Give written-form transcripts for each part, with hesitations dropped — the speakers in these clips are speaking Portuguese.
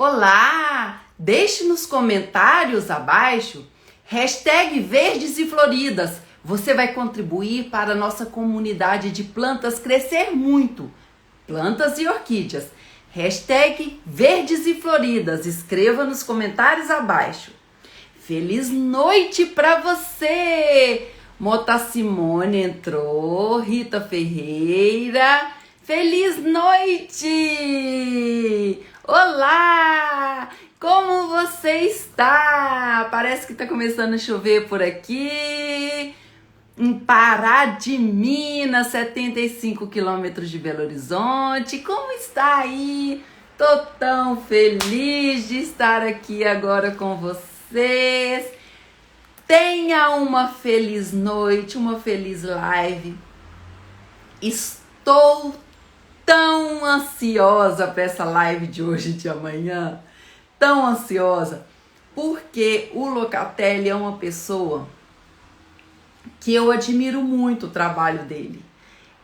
Olá! Deixe nos comentários abaixo hashtag Verdes e Floridas. Você vai contribuir para a nossa comunidade de plantas crescer muito. Plantas e orquídeas. Hashtag Verdes e Floridas. Escreva nos comentários abaixo. Feliz noite para você! Mota Simone entrou, Rita Ferreira. Feliz noite! Olá! Como você está? Parece que está começando a chover por aqui. Em Pará de Minas, 75 quilômetros de Belo Horizonte. Como está aí? Tô tão feliz de estar aqui agora com vocês. Tenha uma feliz noite, uma feliz live. Estou tão ansiosa para essa live de hoje e de amanhã. Tão ansiosa. Porque o Locatelli é uma pessoa que eu admiro muito o trabalho dele.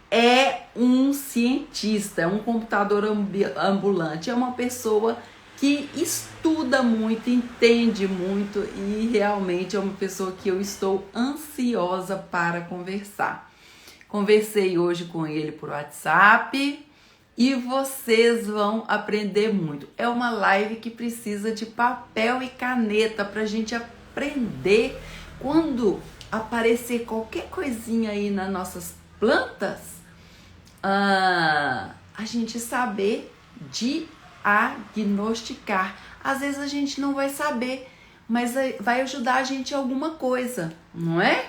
É um cientista, é um computador ambulante, é uma pessoa que estuda muito, entende muito e realmente é uma pessoa que eu estou ansiosa para conversar. Conversei hoje com ele por WhatsApp e vocês vão aprender muito. É uma live que precisa de papel e caneta para a gente aprender. Quando aparecer qualquer coisinha aí nas nossas plantas, a gente saber diagnosticar. Às vezes a gente não vai saber, mas vai ajudar a gente em alguma coisa, não é?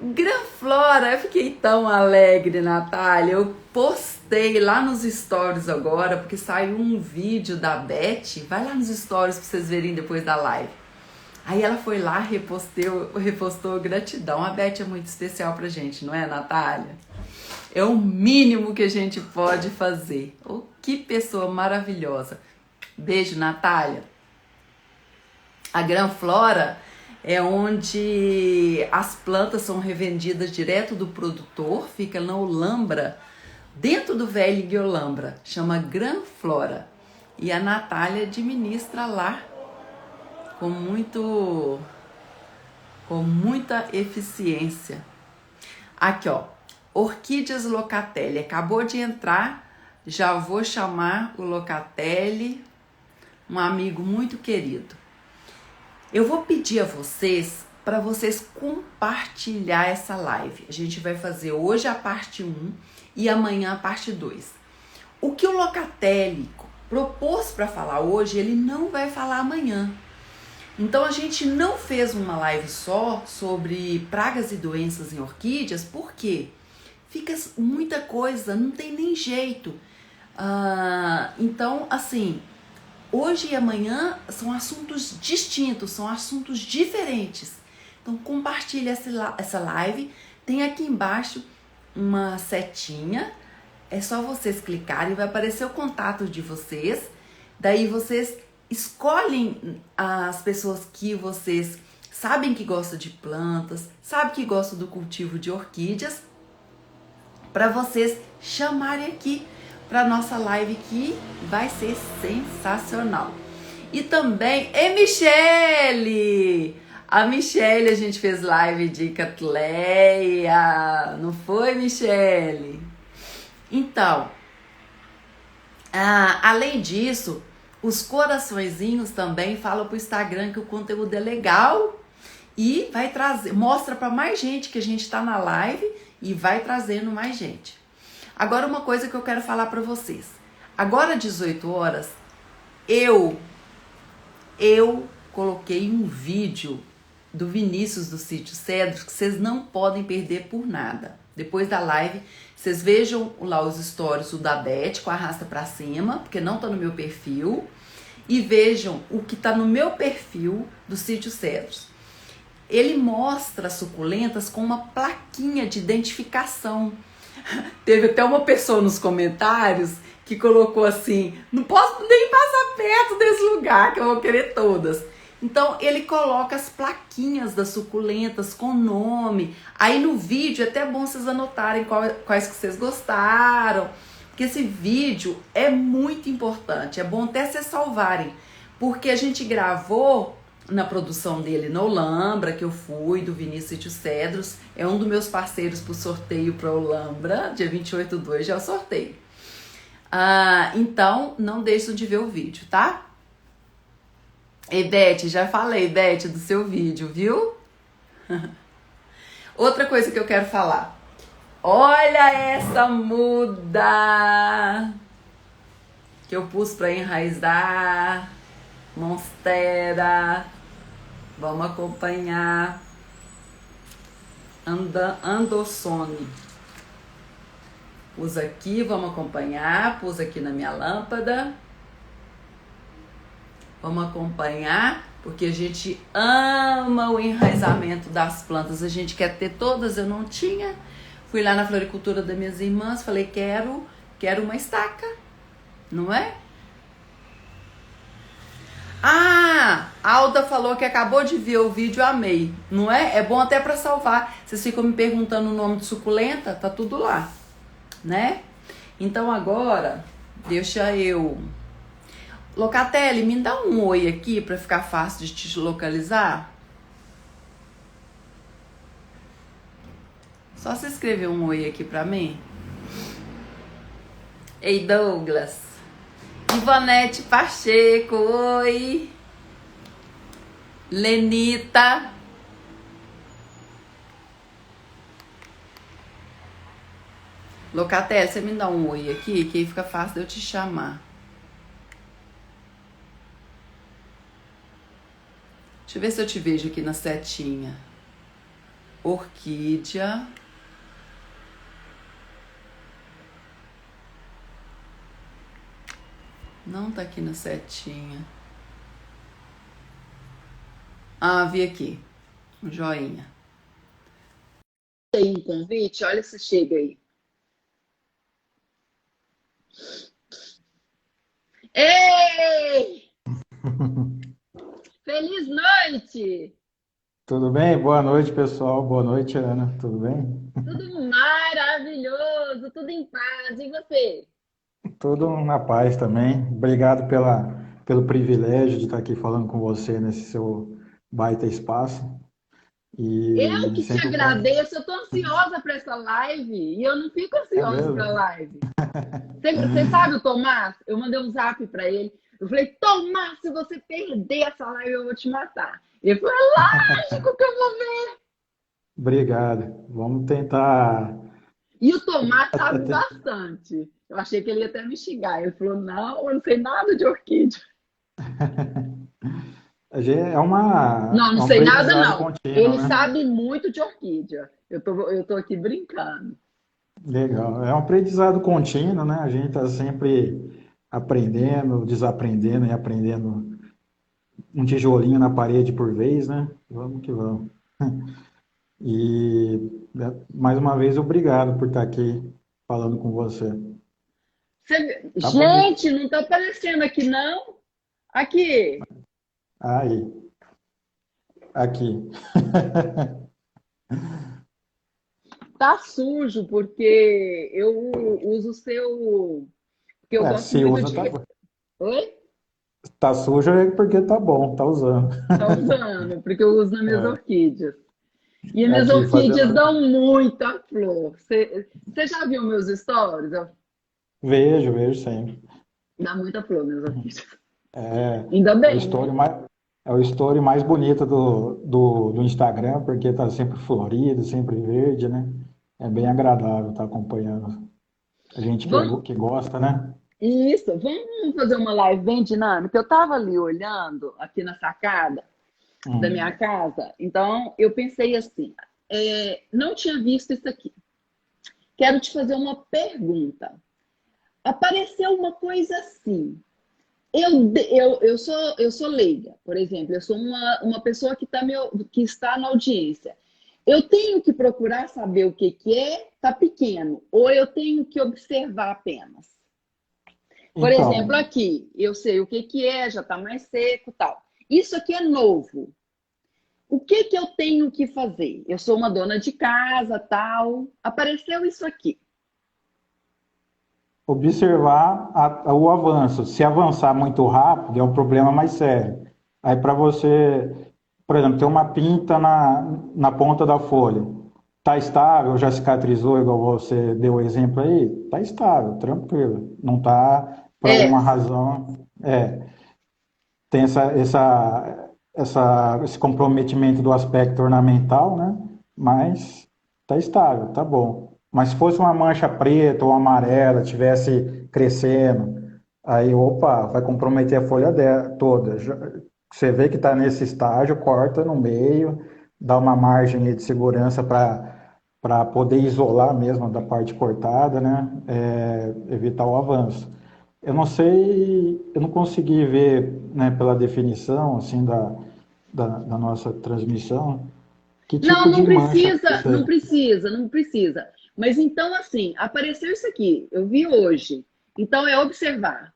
Granflora, eu fiquei tão alegre, Natália. Eu postei lá nos stories agora, porque saiu um vídeo da Beth. Vai lá nos stories pra vocês verem depois da live. Aí ela foi lá, repostou, gratidão. A Beth é muito especial pra gente, não é, Natália? É o mínimo que a gente pode fazer. Oh, que pessoa maravilhosa. Beijo, Natália. A Granflora é onde as plantas são revendidas direto do produtor, fica na Olambra, dentro do Velho de Olambra, chama Granflora. E a Natália administra lá com muita eficiência. Aqui, ó, Orquídeas Locatelli, acabou de entrar, já vou chamar o Locatelli, um amigo muito querido. Eu vou pedir a vocês para vocês compartilhar essa live. A gente vai fazer hoje a parte 1 e amanhã a parte 2. O que o Locatelli propôs para falar hoje, ele não vai falar amanhã. Então a gente não fez uma live só sobre pragas e doenças em orquídeas, porque fica muita coisa, não tem nem jeito. Então, assim, hoje e amanhã são assuntos distintos, são assuntos diferentes. Então compartilhe essa live. Tem aqui embaixo uma setinha. É só vocês clicarem e vai aparecer o contato de vocês. Daí vocês escolhem as pessoas que vocês sabem que gostam de plantas, sabem que gostam do cultivo de orquídeas, para vocês chamarem aqui para nossa live, que vai ser sensacional. E também Michele! A Michele, a gente fez live de Catleia, não foi, Michele? Então, além disso, os coraçõezinhos também falam pro Instagram que o conteúdo é legal e vai trazer, mostra para mais gente que a gente tá na live e vai trazendo mais gente. Agora, uma coisa que eu quero falar para vocês. Agora, 18 horas, eu coloquei um vídeo do Vinícius do Sítio Cedros que vocês não podem perder por nada. Depois da live, vocês vejam lá os stories, o da Beth com a arrasta para cima, porque não tá no meu perfil, e vejam o que tá no meu perfil do Sítio Cedros. Ele mostra as suculentas com uma plaquinha de identificação. Teve até uma pessoa nos comentários que colocou assim: não posso nem passar perto desse lugar que eu vou querer todas. Então ele coloca as plaquinhas das suculentas com nome. Aí no vídeo é até bom vocês anotarem quais que vocês gostaram, porque esse vídeo é muito importante. É bom até vocês salvarem, porque a gente gravou na produção dele no Olambra, que eu fui, do Vinícius Sítio Cedros. É um dos meus parceiros pro sorteio para Olambra, dia 28/2 já é o sorteio. Então, não deixem de ver o vídeo, tá? Edete, já falei, Edete, do seu vídeo, viu? Outra coisa que eu quero falar. Olha essa muda que eu pus para enraizar. Monstera. Vamos acompanhar. Andossone. Pus aqui, vamos acompanhar. Pus aqui na minha lâmpada. Vamos acompanhar, porque a gente ama o enraizamento das plantas. A gente quer ter todas, eu não tinha. Fui lá na floricultura das minhas irmãs, falei, quero uma estaca, não é? A Alda falou que acabou de ver o vídeo, amei, não é? É bom até para salvar. Vocês ficam me perguntando o nome de suculenta, tá tudo lá, né? Então agora, deixa eu... Locatelli, me dá um oi aqui para ficar fácil de te localizar. Só você escrever um oi aqui para mim. Ei, Douglas. Ivonete Pacheco, oi. Lenita. Locatelli, você me dá um oi aqui, que aí fica fácil de eu te chamar. Deixa eu ver se eu te vejo aqui na setinha. Orquídea. Não tá aqui na setinha. Vi aqui. Um joinha. Tem um convite? Olha se chega aí. Ei! Feliz noite! Tudo bem? Boa noite, pessoal. Boa noite, Ana. Tudo bem? Tudo maravilhoso, tudo em paz. E você? Tudo na paz também. Obrigado pelo privilégio de estar aqui falando com você nesse seu baita espaço. Eu E que te sempre bom. agradeço, eu tô ansiosa para essa live e eu não fico É ansiosa para a mesmo? live. Você sabe o Tomás? Eu mandei um zap para ele. Eu falei, Tomás, se você perder essa live, eu vou te matar. Ele falou, é lógico que eu vou ver. Obrigado. Vamos tentar. E o Tomás sabe até- bastante. Eu achei que ele ia até me xingar. Ele falou, não, eu não sei nada de orquídea. É Não, não um sei nada, aprendizado não. contínuo, Ele né? sabe muito de orquídea. Eu tô aqui brincando. Legal. É um aprendizado contínuo, né? A gente está sempre aprendendo, desaprendendo e aprendendo um tijolinho na parede por vez, né? Vamos que vamos. E mais uma vez, obrigado por estar aqui falando com você. Tá bonito. Gente, não tá aparecendo aqui, não? Aqui. Aí, aqui. Tá sujo, porque eu uso o seu. Porque eu É, gosto se muito usa, de. Oi? tá sujo é porque tá bom, tá usando. Tá usando, porque eu uso nas minhas orquídeas. E as minhas Aqui orquídeas fazendo. dão muita flor. Você já viu meus stories? Vejo, vejo sempre. Dá muita flor, minhas orquídeas. É, Ainda é o bem, story né? mais, é o story mais bonito do Instagram, porque tá sempre florido, sempre verde, né? É bem agradável estar acompanhando. A gente Vamos, que gosta, né? isso, vamos fazer uma live bem dinâmica. Eu estava ali olhando aqui na sacada da minha Hum. casa, então eu pensei assim: não tinha visto isso aqui. Quero te fazer uma pergunta. Apareceu uma coisa assim. Eu sou leiga, por exemplo, eu sou uma pessoa que está na audiência. Eu tenho que procurar saber o que, que é, tá pequeno, ou eu tenho que observar apenas. Por exemplo, Então, aqui, eu sei o que, que é, já está mais seco tal. Isso aqui é novo. O que, que eu tenho que fazer? Eu sou uma dona de casa, tal. Apareceu isso aqui. observar o avanço. Se avançar muito rápido, é um problema mais sério. Aí para você, por exemplo, tem uma pinta na ponta da folha. Está estável, já cicatrizou, igual você deu o exemplo aí? Está estável, tranquilo. Não está, por É, alguma razão, tem esse comprometimento do aspecto ornamental, né? Mas está estável, tá bom. Mas se fosse uma mancha preta ou amarela, tivesse crescendo, aí, opa, vai comprometer a folha toda. Você vê que está nesse estágio, corta no meio, dá uma margem aí de segurança para poder isolar mesmo da parte cortada, né? Evitar o avanço. Eu não sei, eu não consegui ver, né, pela definição assim da nossa transmissão, que não, tipo não de mancha é precisa, isso não aí. precisa, não precisa. Mas então, assim, apareceu isso aqui, eu vi hoje. Então, é observar.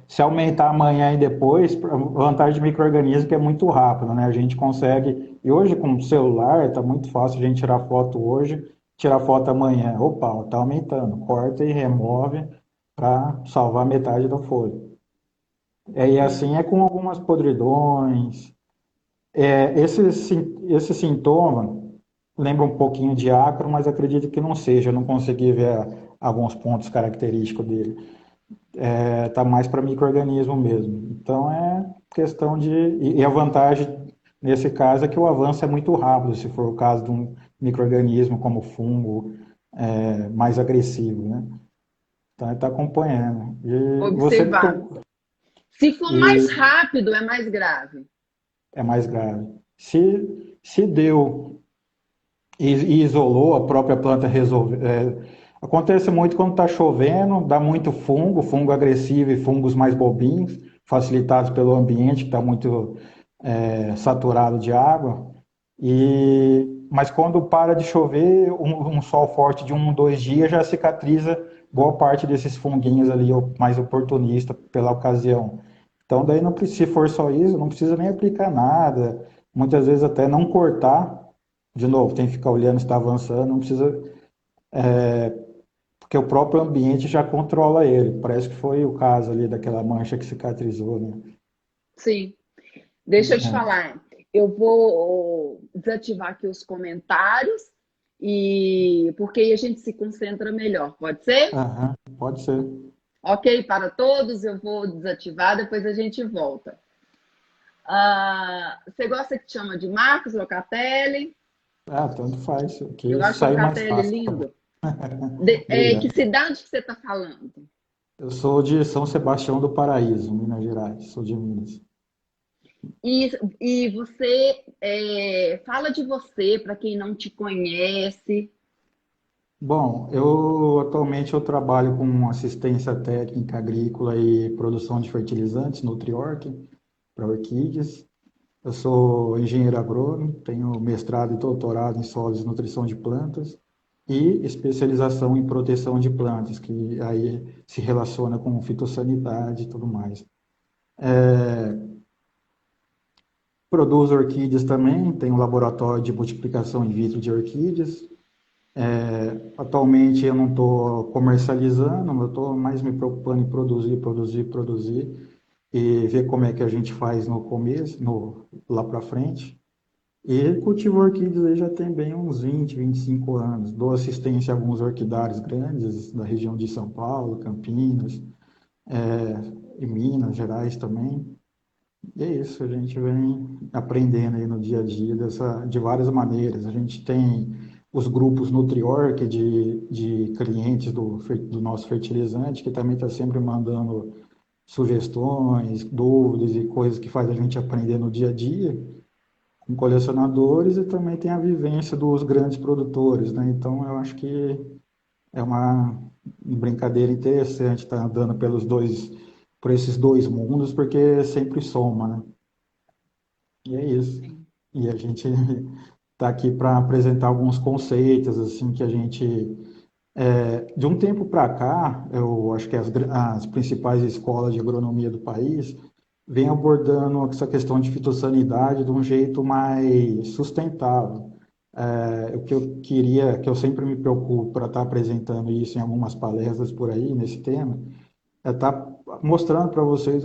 Se aumentar amanhã e depois, a vantagem de micro-organismo é que é muito rápido, né? A gente consegue, e hoje com o celular está muito fácil a gente tirar foto hoje, tirar foto amanhã. Opa, está aumentando, corta e remove para salvar metade da folha. E assim é com algumas podridões. Esse sintoma lembra um pouquinho de ácaro, mas acredito que não seja. Eu não consegui ver alguns pontos característicos dele. Tá mais para micro-organismo mesmo. Então é questão de. E a vantagem nesse caso é que o avanço é muito rápido, se for o caso de um micro-organismo como fungo, mais agressivo, né? Então ele está acompanhando. E você Observar. Se for mais e rápido, é mais grave. é mais grave. Se deu e isolou, a própria planta resolve. Acontece muito quando está chovendo, dá muito fungo, fungo agressivo e fungos mais bobinhos, facilitados pelo ambiente que está muito saturado de água. Mas quando para de chover, um sol forte de 2 dias já cicatriza boa parte desses funguinhos ali mais oportunista pela ocasião. Então daí não precisa, se for só isso, não precisa nem aplicar nada. Muitas vezes até não cortar. De novo, tem que ficar olhando se está avançando, não precisa, porque o próprio ambiente já controla ele. Parece que foi o caso ali daquela mancha que cicatrizou, né? Sim. Deixa eu te É. falar. Eu vou desativar aqui os comentários e porque aí a gente se concentra melhor. Pode ser? Aham, pode ser. Ok para todos, eu vou desativar, depois a gente volta. Você gosta que te chama de Marcos Locatelli? Ah, tanto faz, Eu que acho sai mais Locatelli fácil. Tá bom. lindo. Que Obrigado. cidade que você está falando? Eu sou de São Sebastião do Paraíso, Minas Gerais. Sou de Minas. E você fala de você para quem não te conhece. Bom, eu atualmente eu trabalho com assistência técnica agrícola e produção de fertilizantes, Nutriorg, para orquídeas. Eu sou engenheiro agrônomo, tenho mestrado e doutorado em solos e nutrição de plantas e especialização em proteção de plantas, que aí se relaciona com fitossanidade e tudo mais. Produzo orquídeas também, tenho um laboratório de multiplicação in vitro de orquídeas. Atualmente eu não estou comercializando, eu estou mais me preocupando em produzir e ver como é que a gente faz no começo, lá para frente. E cultivo orquídeas aí já tem bem uns 25 anos. Dou assistência a alguns orquidários grandes da região de São Paulo, Campinas, e Minas Gerais também. E é isso, a gente vem aprendendo aí no dia a dia de várias maneiras. A gente tem os grupos Nutriorg de clientes do nosso fertilizante, que também está sempre mandando sugestões, dúvidas e coisas que faz a gente aprender no dia a dia com colecionadores e também tem a vivência dos grandes produtores, né? Então eu acho que é uma brincadeira interessante estar andando por esses dois mundos, porque sempre soma, né? E é isso. E a gente está aqui para apresentar alguns conceitos assim que a gente de um tempo para cá, eu acho que as principais escolas de agronomia do país vêm abordando essa questão de fitossanidade de um jeito mais sustentável. O que eu queria, que eu sempre me preocupo para estar apresentando isso em algumas palestras por aí, nesse tema, é estar mostrando para vocês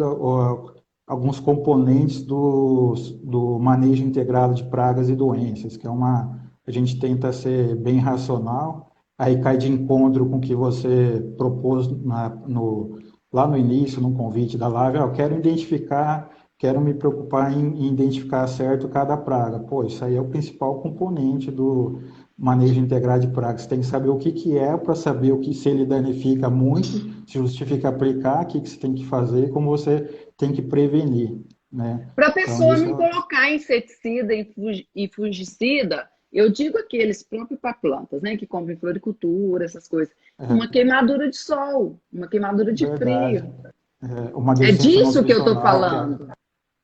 alguns componentes do manejo integrado de pragas e doenças, que é a gente tenta ser bem racional, aí cai de encontro com o que você propôs lá no início, no convite da live, eu quero identificar, quero me preocupar em identificar certo cada praga. Pô, isso aí é o principal componente do manejo integrado de pragas. Você tem que saber o que que é para saber o que se ele danifica muito, se justifica aplicar, o que que você tem que fazer, como você tem que prevenir, né? Para a Então pessoa isso não colocar inseticida e fungicida, eu digo aqueles próprios para plantas, né? Que compram em floricultura, essas coisas. Uma é queimadura de sol, uma queimadura de verdade. frio. Uma É deficiência disso que eu estou nutricional, falando.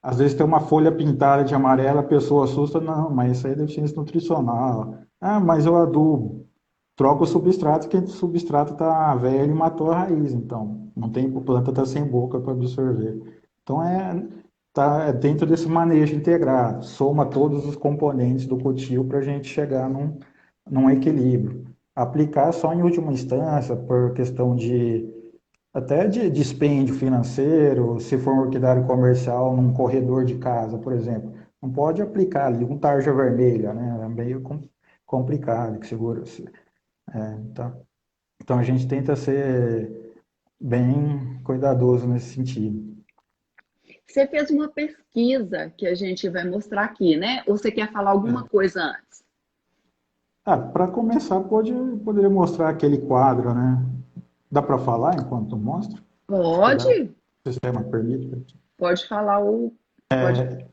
às vezes tem uma folha pintada de amarela, a pessoa assusta, não, mas isso aí é deficiência nutricional. Ah, mas eu adubo. Troca o substrato, que o substrato está velho e matou a raiz, então não tem, a planta está sem boca para absorver. Então é dentro desse manejo integrado, soma todos os componentes do cultivo para a gente chegar num equilíbrio. Aplicar só em última instância, por questão até de dispêndio financeiro, se for um orquidário comercial num corredor de casa, por exemplo, não pode aplicar ali um tarja vermelha, né? É meio complicado, que segura. Então a gente tenta ser bem cuidadoso nesse sentido. Você fez uma pesquisa que a gente vai mostrar aqui, né? Ou você quer falar alguma É. coisa antes? Para começar, poderia mostrar aquele quadro, né? Dá para falar enquanto mostra? Se puder, o Pode, sistema permite. pode falar o. Pode.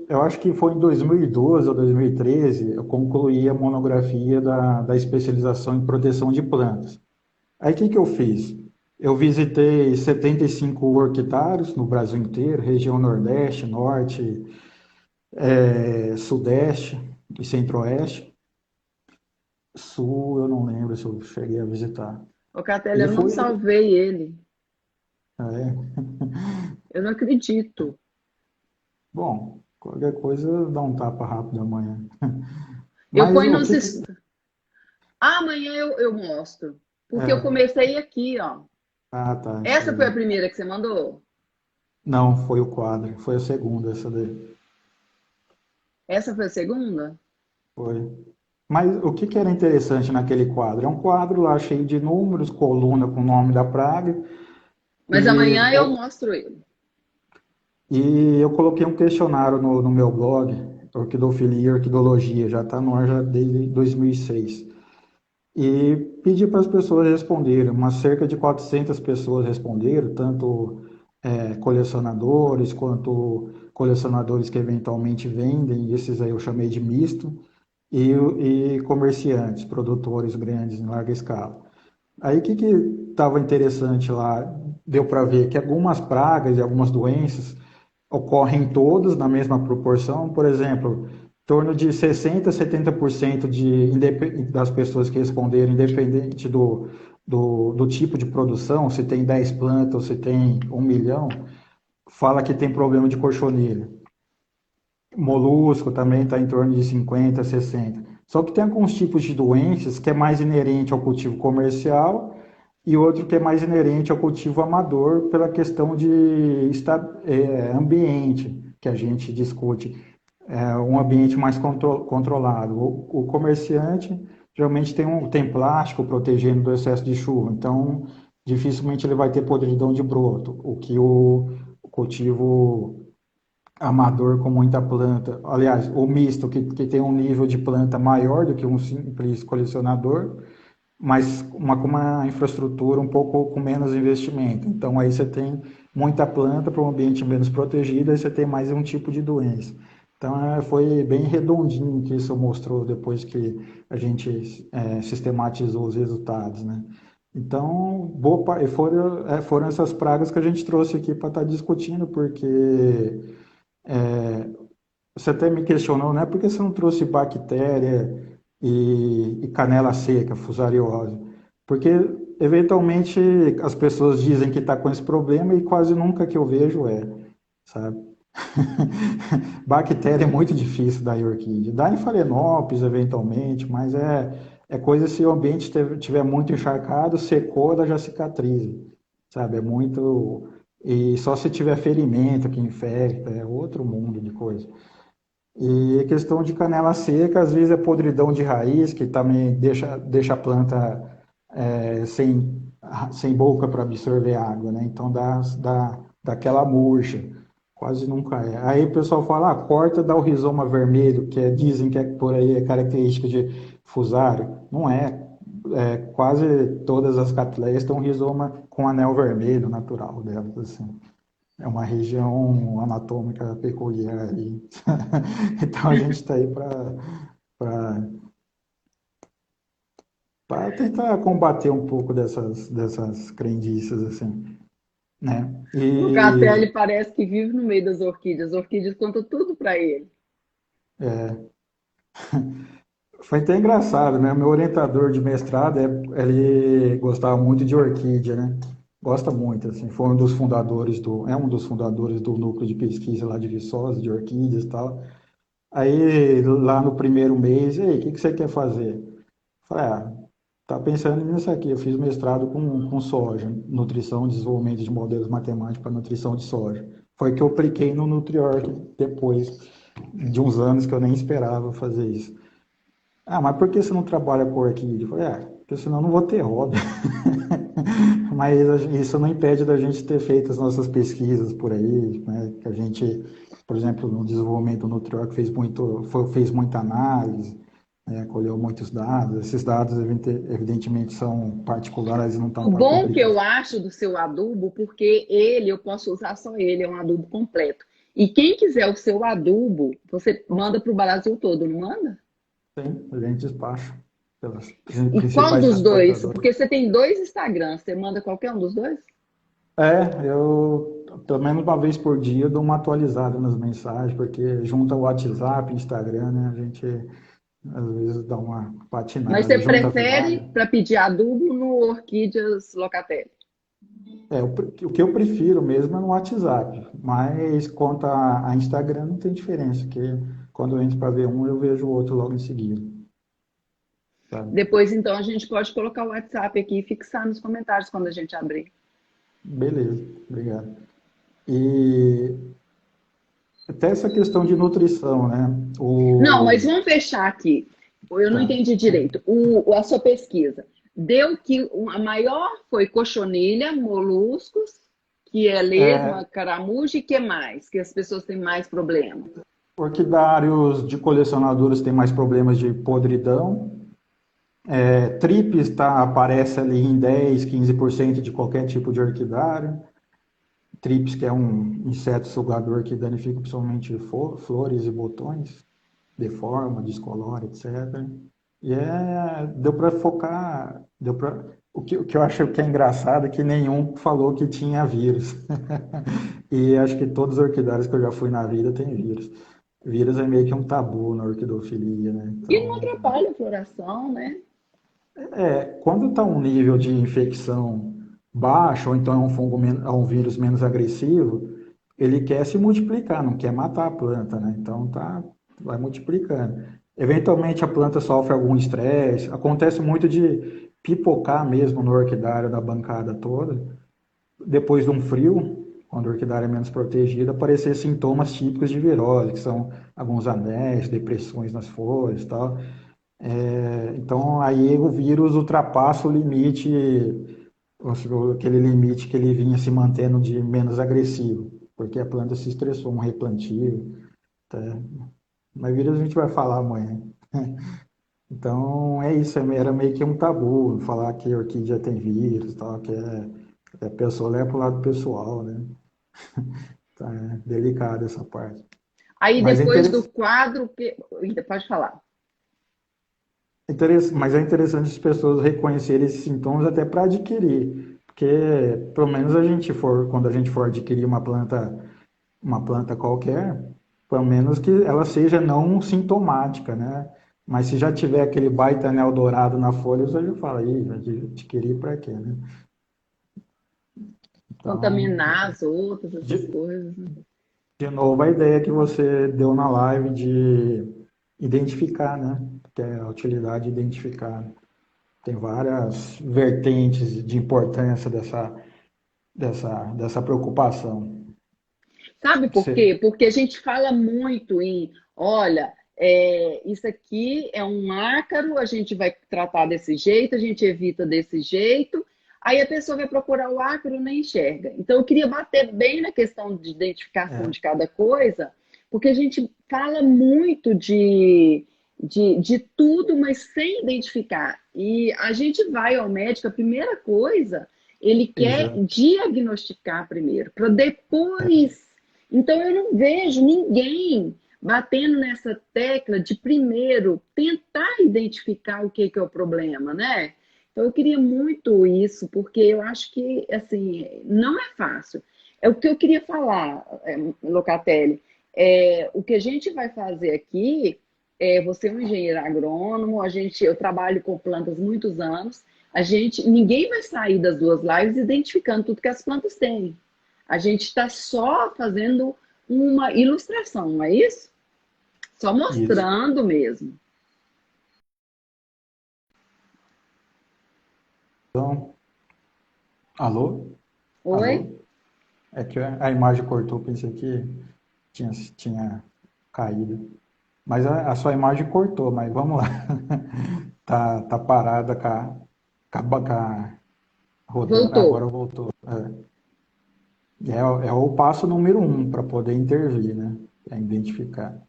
Eu acho que foi em 2012 ou 2013, eu concluí a monografia da especialização em proteção de plantas. Aí o que que eu fiz? Eu visitei 75 orquidários no Brasil inteiro, região Nordeste, Norte, Sudeste e Centro-Oeste. Sul, eu não lembro se eu cheguei a visitar. Ô, Catelli, E eu não foi. salvei ele. É, Eu não acredito. bom, qualquer coisa dá um tapa rápido amanhã. Eu Mas ponho o nos. que que. Amanhã eu mostro. Porque eu É, comecei aqui, ó. tá, Essa foi a entendi. primeira que você mandou? Não, foi o quadro, foi a segunda essa daí. Essa foi a segunda? Foi. Mas o que que era interessante naquele quadro? É um quadro lá cheio de números, coluna com o nome da praga, Mas e, amanhã eu mostro ele. e eu coloquei um questionário no meu blog, Orquidofilia e Orquidologia, já está no ar já desde 2006. E pedi para as pessoas responderem. Umas cerca de 400 pessoas responderam, tanto colecionadores quanto colecionadores que eventualmente vendem, esses aí eu chamei de misto, e comerciantes, produtores grandes em larga escala. Aí o que que estava interessante lá? Deu para ver que algumas pragas e algumas doenças ocorrem todas na mesma proporção. Por exemplo, em torno de 60 a 70% das pessoas que responderam, independente do tipo de produção, se tem 10 plantas ou se tem 1 milhão, fala que tem problema de cochonilha. Molusco também está em torno de 50, 60. Só que tem alguns tipos de doenças que é mais inerente ao cultivo comercial e outro que é mais inerente ao cultivo amador pela questão de ambiente que a gente discute, um ambiente mais controlado. O comerciante geralmente tem plástico protegendo do excesso de chuva, então dificilmente ele vai ter podridão de broto, o que o cultivo amador com muita planta, aliás, o misto que tem um nível de planta maior do que um simples colecionador, mas com uma infraestrutura um pouco com menos investimento. Então aí você tem muita planta para um ambiente menos protegido, aí você tem mais um tipo de doença. Então foi bem redondinho que isso mostrou depois que a gente sistematizou os resultados, né? Então, foram essas pragas que a gente trouxe aqui para estar discutindo, porque você até me questionou, né? Por que você não trouxe bactéria e canela seca, fusariose? Porque, eventualmente, as pessoas dizem que está com esse problema e quase nunca que eu vejo sabe? Bactéria é muito difícil dar em orquídea. Dá em Phalaenopsis, eventualmente, mas é coisa se o ambiente tiver muito encharcado, secou, ela já cicatriza, sabe? É muito. E só se tiver ferimento que infecta, é outro mundo de coisa. E questão de canela seca, às vezes é podridão de raiz, que também deixa a planta sem boca para absorver água, né? Então dá aquela murcha. Quase nunca é. Aí o pessoal fala, corta, dá o rizoma vermelho, dizem que por aí é característica de fusário. Não é. Quase todas as catleias têm um rizoma com anel vermelho natural delas, assim. É uma região anatômica peculiar aí. Então a gente está aí para tentar combater um pouco dessas crendices, assim, né? O Catelli parece que vive no meio das orquídeas. As orquídeas contam tudo para ele. É, foi até engraçado, né? Meu orientador de mestrado, ele gostava muito de orquídea, né? Gosta muito, assim. É um dos fundadores do núcleo de pesquisa lá de Viçosa, de orquídeas e tal. Aí, lá no primeiro mês, e aí, o que você quer fazer? Eu falei, tá pensando nisso aqui. Eu fiz mestrado com soja, nutrição e desenvolvimento de modelos matemáticos para nutrição de soja. Foi que eu apliquei no Nutriorg depois de uns anos que eu nem esperava fazer isso. Mas por que você não trabalha com orquídea? Eu falei, porque senão eu não vou ter hobby. Mas isso não impede da gente ter feito as nossas pesquisas por aí, né? Que a gente, por exemplo, no desenvolvimento do Nutriorg fez muita análise, né? Colheu muitos dados. Esses dados, evidentemente, são particulares e não estão O para bom que publicar. eu acho do seu adubo, porque eu posso usar só ele, é um adubo completo. E quem quiser o seu adubo, você manda para o Brasil todo, não manda? Sim, a gente despacha pelas E qual principais dos dois? transportadoras. Porque você tem dois Instagrams, você manda qualquer um dos dois? Eu pelo menos uma vez por dia dou uma atualizada nas mensagens, porque junta o WhatsApp, Instagram, né? A gente às vezes dá uma Mas você patinada, junta prefere viagem. para pedir adubo no Orquídeas Locatelli? O que eu prefiro mesmo é no WhatsApp, mas quanto a Instagram não tem diferença, porque quando eu entro para ver um, eu vejo o outro logo em seguida, sabe? Depois, então, a gente pode colocar o WhatsApp aqui e fixar nos comentários quando a gente abrir. Beleza, obrigado. E até essa questão de nutrição, né? Não, mas O, vamos fechar aqui. Eu não tá. entendi direito. A sua pesquisa deu que a maior foi cochonilha, moluscos, que é lesma, caramujo e que mais? Que as pessoas têm mais problema. Orquidários de colecionadores têm mais problemas de podridão. Tripes aparece ali em 10, 15% de qualquer tipo de orquidário. Trips, que é um inseto sugador que danifica principalmente flores e botões, deforma, descolora, etc. E deu para focar, o que eu acho que é engraçado é que nenhum falou que tinha vírus. E acho que todos os orquidários que eu já fui na vida têm vírus. Vírus é meio que um tabu na orquidofilia, né? E não Então, atrapalha a floração, né? quando está um nível de infecção baixo, ou então é um vírus menos agressivo, ele quer se multiplicar, não quer matar a planta, né? Então vai multiplicando. Eventualmente a planta sofre algum estresse, acontece muito de pipocar mesmo no orquidário da bancada toda, depois de um frio, quando a orquidária é menos protegida, aparecer sintomas típicos de virose, que são alguns anéis, depressões nas folhas e tal. Então aí o vírus ultrapassa o limite, aquele limite que ele vinha se mantendo de menos agressivo, porque a planta se estressou, um replantio, tá? Mas vírus a gente vai falar amanhã. Então é isso, era meio que um tabu falar que a orquídea tem vírus, tal, a pessoa leva para o lado pessoal, né? Tá, é delicado essa parte. Aí Mas é depois do interessante. quadro, pode falar. Mas é interessante as pessoas reconhecerem esses sintomas até para adquirir, porque pelo menos quando a gente for adquirir uma planta qualquer, pelo menos que ela seja não sintomática, né? Mas se já tiver aquele baita anel dourado na folha, você já fala, aí, adquirir para quê, né? Então, Contaminar as outras, essas de- coisas, né? De novo, a ideia que você deu na live de identificar, né? Que é a utilidade de identificar. Tem várias vertentes de importância dessa preocupação. Sabe por Você, quê? Porque a gente fala muito em, olha, isso aqui é um ácaro, a gente vai tratar desse jeito, a gente evita desse jeito, aí a pessoa vai procurar o ácaro e nem enxerga. Então, eu queria bater bem na questão de identificação é, de cada coisa, porque a gente fala muito de tudo, mas sem identificar. E a gente vai ao médico, a primeira coisa, ele quer exato. diagnosticar primeiro, para depois. Então, eu não vejo ninguém batendo nessa tecla de primeiro tentar identificar o que é o problema, né? Então, eu queria muito isso, porque eu acho que, assim, não é fácil. É o que eu queria falar, Locatelli. O que a gente vai fazer aqui, você é um engenheiro agrônomo, eu trabalho com plantas muitos anos, ninguém vai sair das duas lives identificando tudo que as plantas têm. A gente está só fazendo uma ilustração, não é isso? Só Isso. mostrando mesmo. Então, alô? Oi? Alô? É que a imagem cortou, pensei que tinha caído. Mas a sua imagem cortou, mas vamos lá. Tá parada rodando, Voltou. agora voltou. É o passo número um para poder intervir, né? É identificar,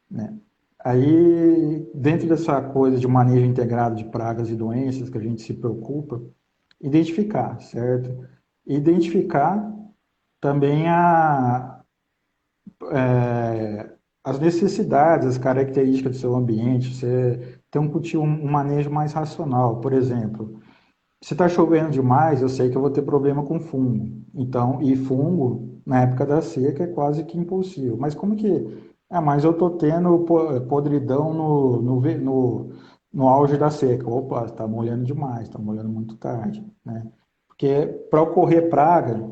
né? Aí, dentro dessa coisa de manejo integrado de pragas e doenças que a gente se preocupa, identificar, certo? Identificar também as necessidades, as características do seu ambiente, você tem um manejo mais racional. Por exemplo, se está chovendo demais, eu sei que eu vou ter problema com fungo. Então, e fungo, na época da seca, é quase que impossível. Mas como que. Ah, mas eu estou tendo podridão no auge da seca. Opa, está molhando demais, está molhando muito tarde, né? Porque para ocorrer praga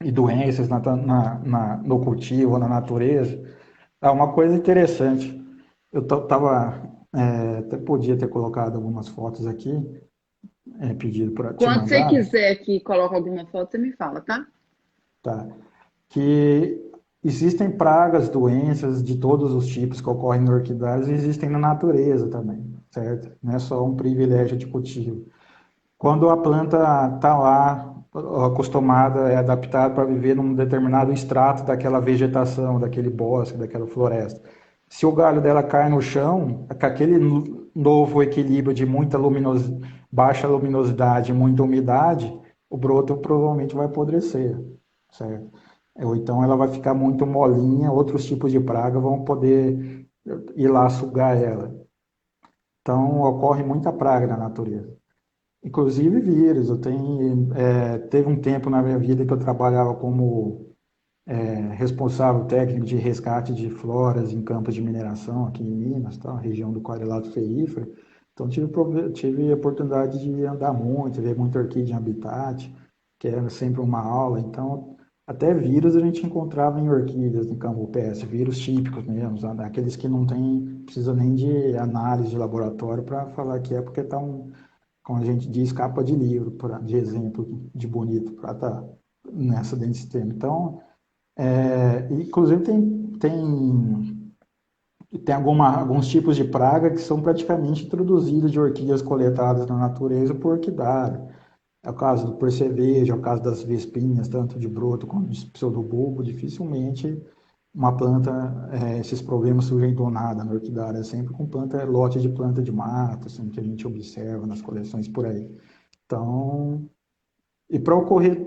e doenças no cultivo, na natureza, uma coisa interessante. Eu estava, até podia ter colocado algumas fotos aqui, pedido para te Quando você mandar, quiser que coloque alguma foto, você me fala, tá? tá? Que existem pragas, doenças de todos os tipos que ocorrem no orquidários e existem na natureza também, certo? Não é só um privilégio de cultivo. Quando a planta está lá, acostumada, é adaptada para viver num determinado extrato daquela vegetação, daquele bosque, daquela floresta. Se o galho dela cai no chão, com aquele novo equilíbrio de baixa luminosidade e muita umidade, o broto provavelmente vai apodrecer, certo? Ou então ela vai ficar muito molinha, outros tipos de praga vão poder ir lá sugar ela. Então ocorre muita praga na natureza. Inclusive vírus. Teve um tempo na minha vida que eu trabalhava como responsável técnico de resgate de floras em campos de mineração aqui em Minas, tá? Região do quadrilátero ferífero. Então tive a oportunidade de andar muito, ver muita orquídea em habitat, que era sempre uma aula. Então, até vírus a gente encontrava em orquídeas em campo PS, vírus típicos mesmo, sabe? Aqueles que não tem, precisa nem de análise de laboratório para falar que é porque está como a gente diz, capa de livro, de exemplo de bonito, para estar nessa dentro do sistema. Então, inclusive tem alguns tipos de praga que são praticamente introduzidos de orquídeas coletadas na natureza por orquidário. É o caso do percevejo, é o caso das vespinhas, tanto de broto quanto de pseudobulbo. Dificilmente uma planta, esses problemas surgem do nada na orquidária, é sempre com lote de planta de mato, assim, que a gente observa nas coleções por aí. Então, e para ocorrer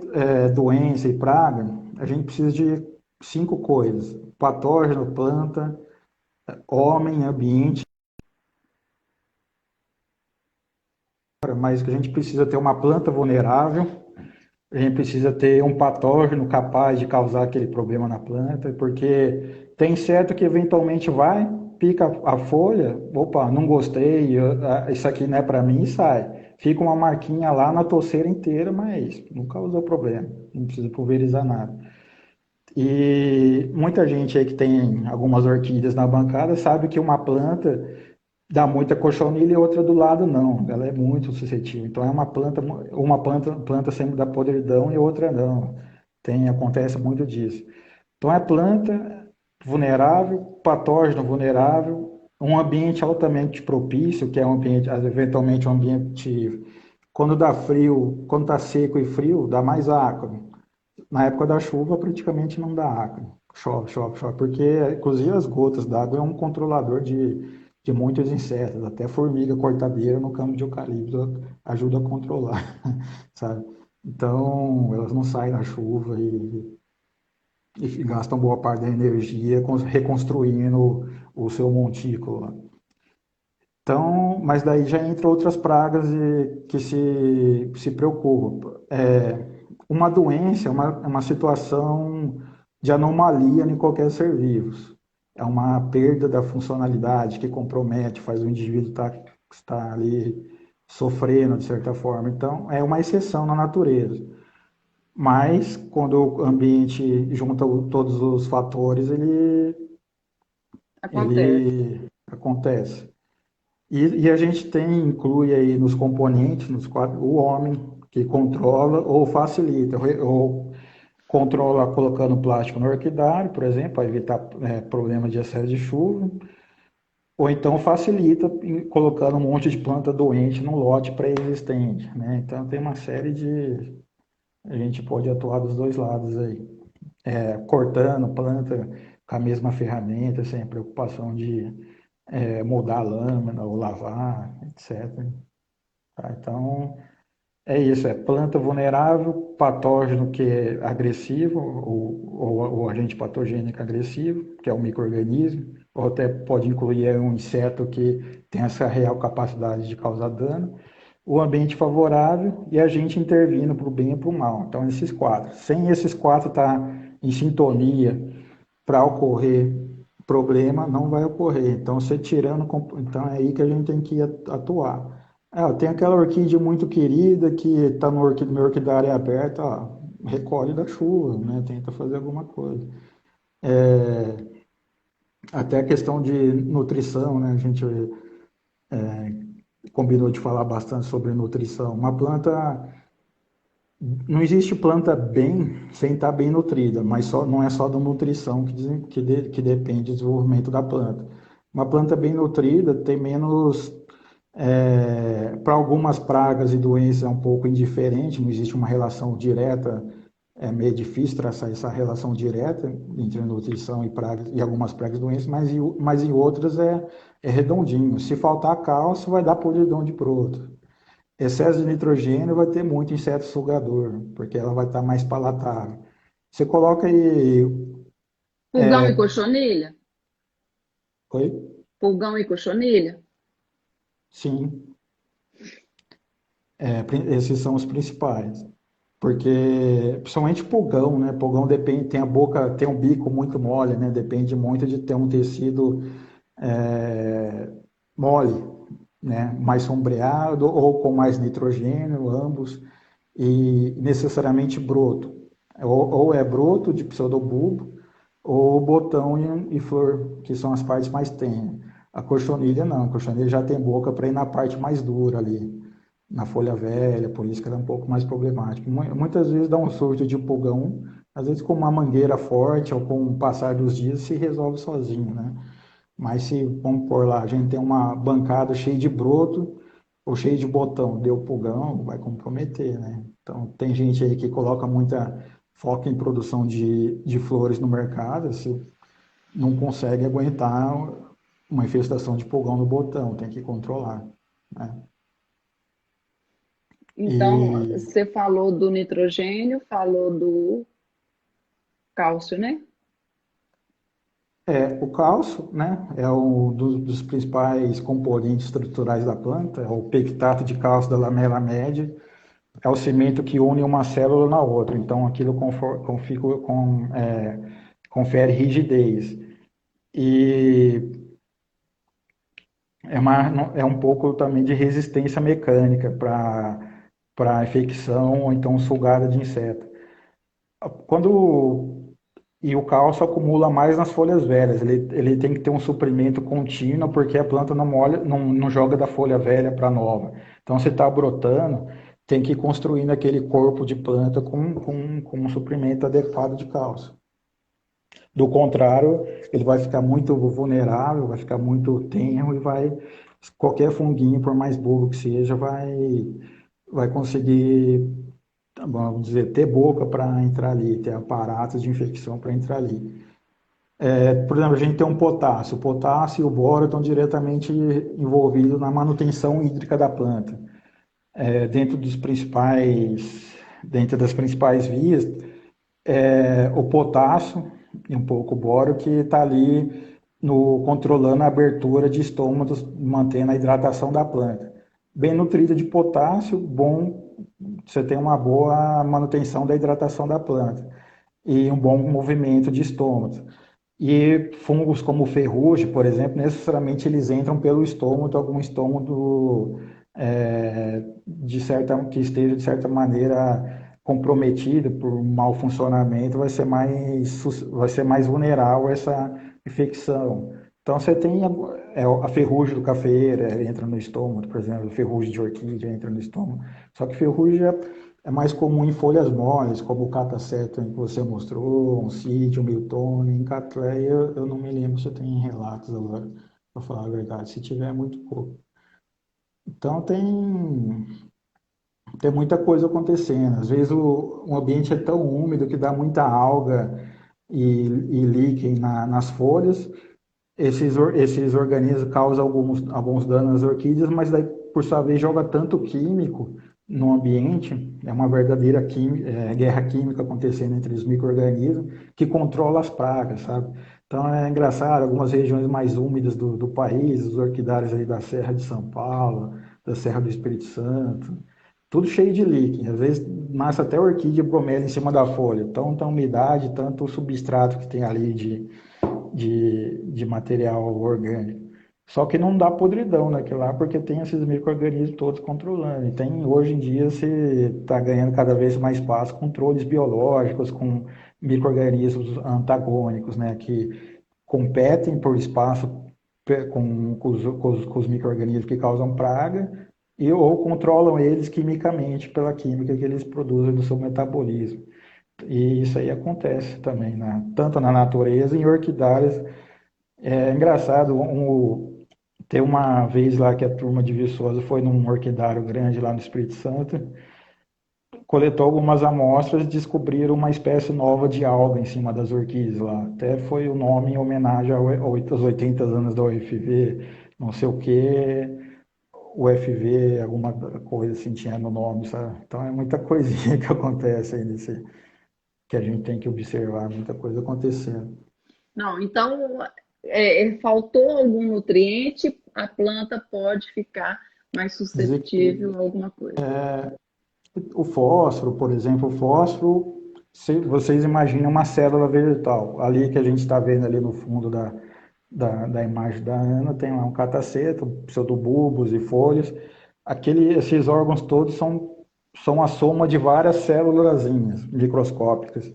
doença e praga, a gente precisa de 5 coisas: patógeno, planta, homem, ambiente, mas que a gente precisa ter uma planta vulnerável, a gente precisa ter um patógeno capaz de causar aquele problema na planta, porque tem inseto que eventualmente vai, pica a folha, opa, não gostei, isso aqui não é para mim e sai. Fica uma marquinha lá na touceira inteira, mas não causou problema, não precisa pulverizar nada. E muita gente aí que tem algumas orquídeas na bancada sabe que uma planta dá muita cochonilha e outra do lado não. Ela é muito suscetível. Então é uma planta sempre dá podridão e outra não. Acontece muito disso. Então é planta vulnerável, patógeno vulnerável, um ambiente altamente propício, que é um ambiente, eventualmente um ambiente, quando dá frio, quando está seco e frio, dá mais ácaro. Na época da chuva, praticamente não dá água. Chove, chove, chove, porque inclusive as gotas d'água é um controlador de muitos insetos, até formiga cortadeira no campo de eucalipto ajuda a controlar, sabe? Então, elas não saem na chuva e gastam boa parte da energia reconstruindo o seu montículo lá. Então, mas daí já entra outras pragas que se preocupam. Uma doença é uma situação de anomalia em qualquer ser vivo. É uma perda da funcionalidade que compromete, faz o indivíduo estar ali sofrendo de certa forma. Então, é uma exceção na natureza. Mas, quando o ambiente junta todos os fatores, Acontece. ele acontece. E a gente inclui aí nos componentes, nos quatro, o homem, que controla ou facilita, ou controla colocando plástico no orquidário, por exemplo, para evitar problemas de excesso de chuva, ou então facilita colocando um monte de planta doente num lote pré-existente, né? Então tem uma série de... A gente pode atuar dos dois lados aí. Cortando planta com a mesma ferramenta, sem a preocupação de mudar a lâmina ou lavar, etc. Tá? Então, é isso, é planta vulnerável, patógeno que é agressivo, ou agente patogênico agressivo, que é um micro-organismo, ou até pode incluir um inseto que tem essa real capacidade de causar dano, o ambiente favorável e a gente intervindo para o bem e para o mal. Então, esses quatro. Sem esses quatro estar em sintonia para ocorrer problema, não vai ocorrer. Então, você tirando, então é aí que a gente tem que atuar. Tem aquela orquídea muito querida que está no meu orquidária aberta, ó, recolhe da chuva, né? Tenta fazer alguma coisa. Até a questão de nutrição, né? A gente combinou de falar bastante sobre nutrição. Uma planta, não existe planta bem sem estar bem nutrida, mas não é só da nutrição que depende do desenvolvimento da planta. Uma planta bem nutrida tem menos. Para algumas pragas e doenças é um pouco indiferente, não existe uma relação direta, é meio difícil traçar essa relação direta entre nutrição e algumas pragas e doenças, mas em outras é redondinho. Se faltar cálcio, vai dar podridão de broto. Excesso de nitrogênio vai ter muito inseto sugador, porque ela vai estar mais palatável. Você coloca aí. Pulgão e cochonilha? Oi? Pulgão e cochonilha? Sim, esses são os principais. Porque, principalmente pulgão, né? Pulgão depende, tem a boca, tem um bico muito mole, né? Depende muito de ter um tecido é, mole, né? Mais sombreado ou com mais nitrogênio, ambos, e necessariamente broto. Ou é broto de pseudobulbo, ou botão e flor, que são as partes mais tênues. A cochonilha não, a cochonilha já tem boca para ir na parte mais dura ali, na folha velha, por isso que ela é um pouco mais problemática. Muitas vezes dá um surto de pulgão, às vezes com uma mangueira forte ou com o passar dos dias se resolve sozinho, né? Mas se, vamos por lá, a gente tem uma bancada cheia de broto ou cheia de botão, deu pulgão, vai comprometer, né? Então, tem gente aí que coloca muita foco em produção de flores no mercado, se não consegue aguentar uma infestação de pulgão no botão, tem que controlar, né? Então, E você falou do nitrogênio, falou do cálcio, né? o cálcio, né, é dos principais componentes estruturais da planta, é o pectato de cálcio da lamela média, é o cimento que une uma célula na outra, então aquilo confere rigidez. E é um pouco também de resistência mecânica para infecção ou então sugada de inseto. Quando e o cálcio acumula mais nas folhas velhas. Ele tem que ter um suprimento contínuo, porque a planta não molha, não joga da folha velha para nova. Então, se está brotando, tem que ir construindo aquele corpo de planta com um suprimento adequado de cálcio. Do contrário, ele vai ficar muito vulnerável, vai ficar muito tenro e qualquer funguinho, por mais burro que seja, vai conseguir, vamos dizer, ter boca para entrar ali, ter aparatos de infecção para entrar ali. Por exemplo, a gente tem um potássio. O potássio e o boro estão diretamente envolvidos na manutenção hídrica da planta. Dentro dentro das principais vias, o potássio e um pouco o boro que está ali no controlando a abertura de estômatos, mantendo a hidratação da planta. Bem nutrida de potássio, bom, você tem uma boa manutenção da hidratação da planta e um bom movimento de estômago. E fungos como ferrugem, por exemplo, necessariamente eles entram pelo estômago, algum estômago que esteja de certa maneira comprometido por um mau funcionamento, vai ser mais vulnerável a essa infecção. Então você tem a ferrugem do cafeiro, entra no estômago, por exemplo, a ferrugem de orquídea entra no estômago. Só que ferrugem é mais comum em folhas moles, como o catacetum que você mostrou, um sídio, um milton. Em catleia, eu não me lembro se tem relatos agora, para falar a verdade. Se tiver, é muito pouco. Então, tem muita coisa acontecendo. Às vezes, o ambiente é tão úmido que dá muita alga e líquen nas folhas. Esses organismos causam alguns danos às orquídeas, mas daí, por sua vez, joga tanto químico no ambiente, é uma verdadeira guerra química acontecendo entre os micro-organismos que controla as pragas, sabe? Então é engraçado, algumas regiões mais úmidas do país, os orquidários aí da Serra de São Paulo, da Serra do Espírito Santo, tudo cheio de líquen. Às vezes nasce até orquídea bromélia em cima da folha. Tanta umidade, tanto o substrato que tem ali de material orgânico. Só que não dá podridão naquilo lá, porque tem esses micro-organismos todos controlando. E hoje em dia, você está ganhando cada vez mais espaço, controles biológicos, com micro-organismos antagônicos, né, que competem por espaço com os micro-organismos que causam praga, ou controlam eles quimicamente pela química que eles produzem do seu metabolismo. E isso aí acontece também, tanto na natureza, em orquidárias. É engraçado, tem uma vez lá que a turma de Viçosa foi num orquidário grande lá no Espírito Santo, coletou algumas amostras e descobriram uma espécie nova de alga em cima das orquídeas lá. Até foi o nome em homenagem aos 80 anos da UFV, não sei o que, UFV, alguma coisa assim tinha no nome, sabe? Então é muita coisinha que acontece aí que a gente tem que observar, muita coisa acontecendo. Não, então faltou algum nutriente, a planta pode ficar mais suscetível a alguma coisa. O fósforo, por exemplo, se vocês imaginam uma célula vegetal, ali que a gente está vendo ali no fundo da imagem da Ana, tem lá um cataceto, pseudobulbos e folhas. Esses órgãos todos são a soma de várias célulazinhas microscópicas.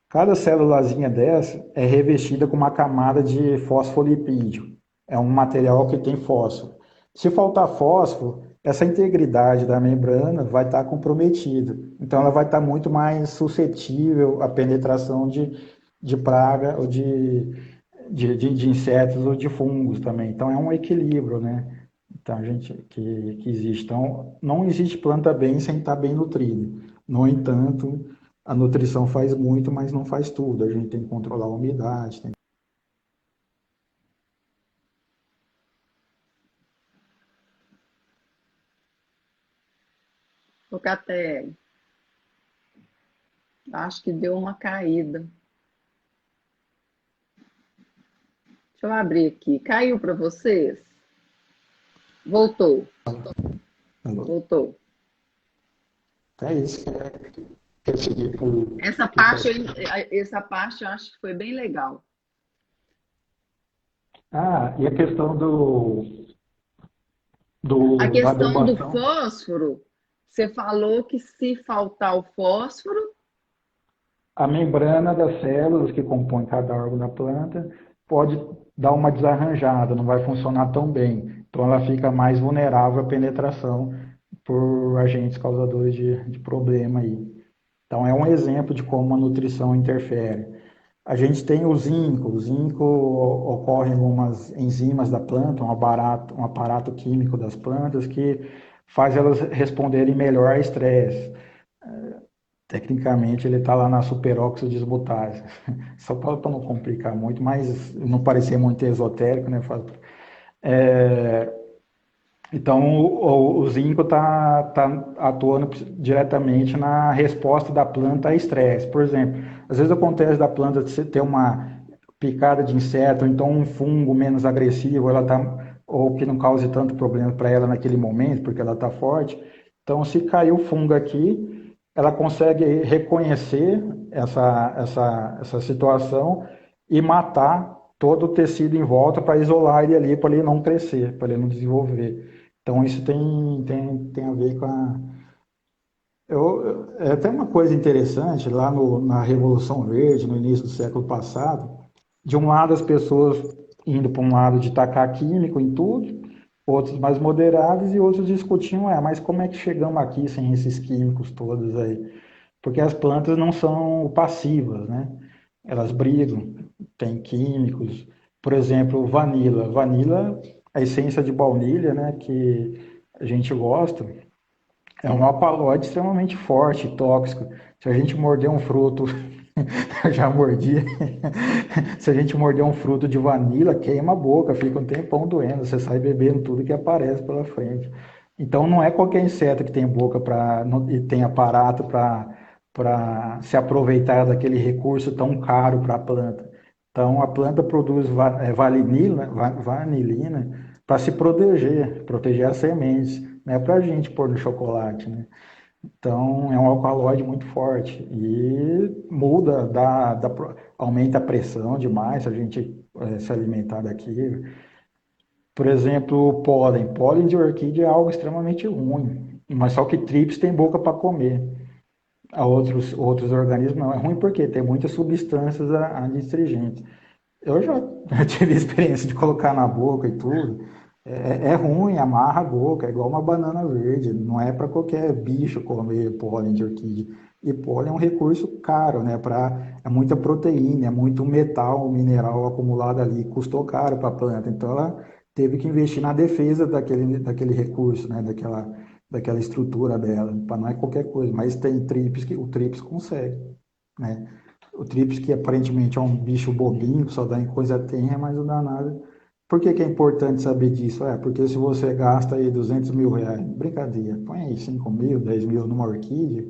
Cada célulazinha dessa é revestida com uma camada de fosfolipídio. É um material que tem fósforo. Se faltar fósforo, essa integridade da membrana vai estar comprometida. Então, ela vai estar muito mais suscetível à penetração de praga ou de insetos ou de fungos também. Então, é um equilíbrio, né? Então, que existe. Então, não existe planta bem sem estar bem nutrida. No entanto, a nutrição faz muito, mas não faz tudo. A gente tem que controlar a umidade. Tocaté, acho que deu uma caída. Deixa eu abrir aqui. Caiu para vocês? Voltou, voltou. É isso que eu seguir com Essa que parte, essa parte eu acho que foi bem legal. e a questão A da questão do adubação. fósforo, você falou que se faltar o fósforo, a membrana das células que compõem cada órgão da planta pode dar uma desarranjada, não vai funcionar tão bem. Então ela fica mais vulnerável à penetração por agentes causadores de problema aí. Então é um exemplo de como a nutrição interfere. A gente tem o zinco ocorre em algumas enzimas da planta, um aparato químico das plantas que faz elas responderem melhor a estresse. Tecnicamente ele está lá na superóxido desmutase. Só para não complicar muito, mas não parecer muito esotérico, né? É, então o zinco tá atuando diretamente na resposta da planta a estresse. Por exemplo, às vezes acontece da planta ter uma picada de inseto, ou então um fungo menos agressivo, ou que não cause tanto problema para ela naquele momento, porque ela está forte. Então, se caiu o fungo aqui, ela consegue reconhecer essa situação e matar todo o tecido em volta para isolar ele ali, para ele não crescer, para ele não desenvolver. Então, isso tem a ver com a. É até uma coisa interessante, lá na Revolução Verde, no início do século passado, de um lado as pessoas indo para um lado de tacar químico em tudo, outros mais moderados e outros discutiam, mas como é que chegamos aqui sem esses químicos todos aí? Porque as plantas não são passivas, né? Elas brigam, tem químicos. Por exemplo, vanila. Vanila, a essência de baunilha, né, que a gente gosta, é um alcaloide extremamente forte, tóxico. Se a gente morder um fruto, eu já mordi. Se a gente morder um fruto de vanila, queima a boca, fica um tempão doendo. Você sai bebendo tudo que aparece pela frente. Então não é qualquer inseto que tem boca e tem aparato para se aproveitar daquele recurso tão caro para a planta. Então a planta produz vanilina para se proteger as sementes, não é para a gente pôr no chocolate, né? Então, é um alcaloide muito forte e muda, aumenta a pressão demais se a gente se alimentar daquilo. Por exemplo, o pólen. Pólen de orquídea é algo extremamente ruim, mas só que trips tem boca para comer. A outros organismos não. É ruim porque tem muitas substâncias adstringentes. Eu já tive experiência de colocar na boca e tudo. É ruim, amarra a boca, é igual uma banana verde. Não é para qualquer bicho comer pólen de orquídea. E pólen é um recurso caro, né? É muita proteína, é muito metal, mineral acumulado ali. Custou caro para a planta. Então ela teve que investir na defesa daquele recurso, né? Daquela estrutura dela. Para não é qualquer coisa. Mas tem trips que o trips consegue, né? O trips, que aparentemente é um bicho bobinho, que só dá em coisa tenra, mas não dá nada. Por que que é importante saber disso? Porque se você gasta aí R$ 200.000, brincadeira, põe aí 5.000, 10.000 numa orquídea,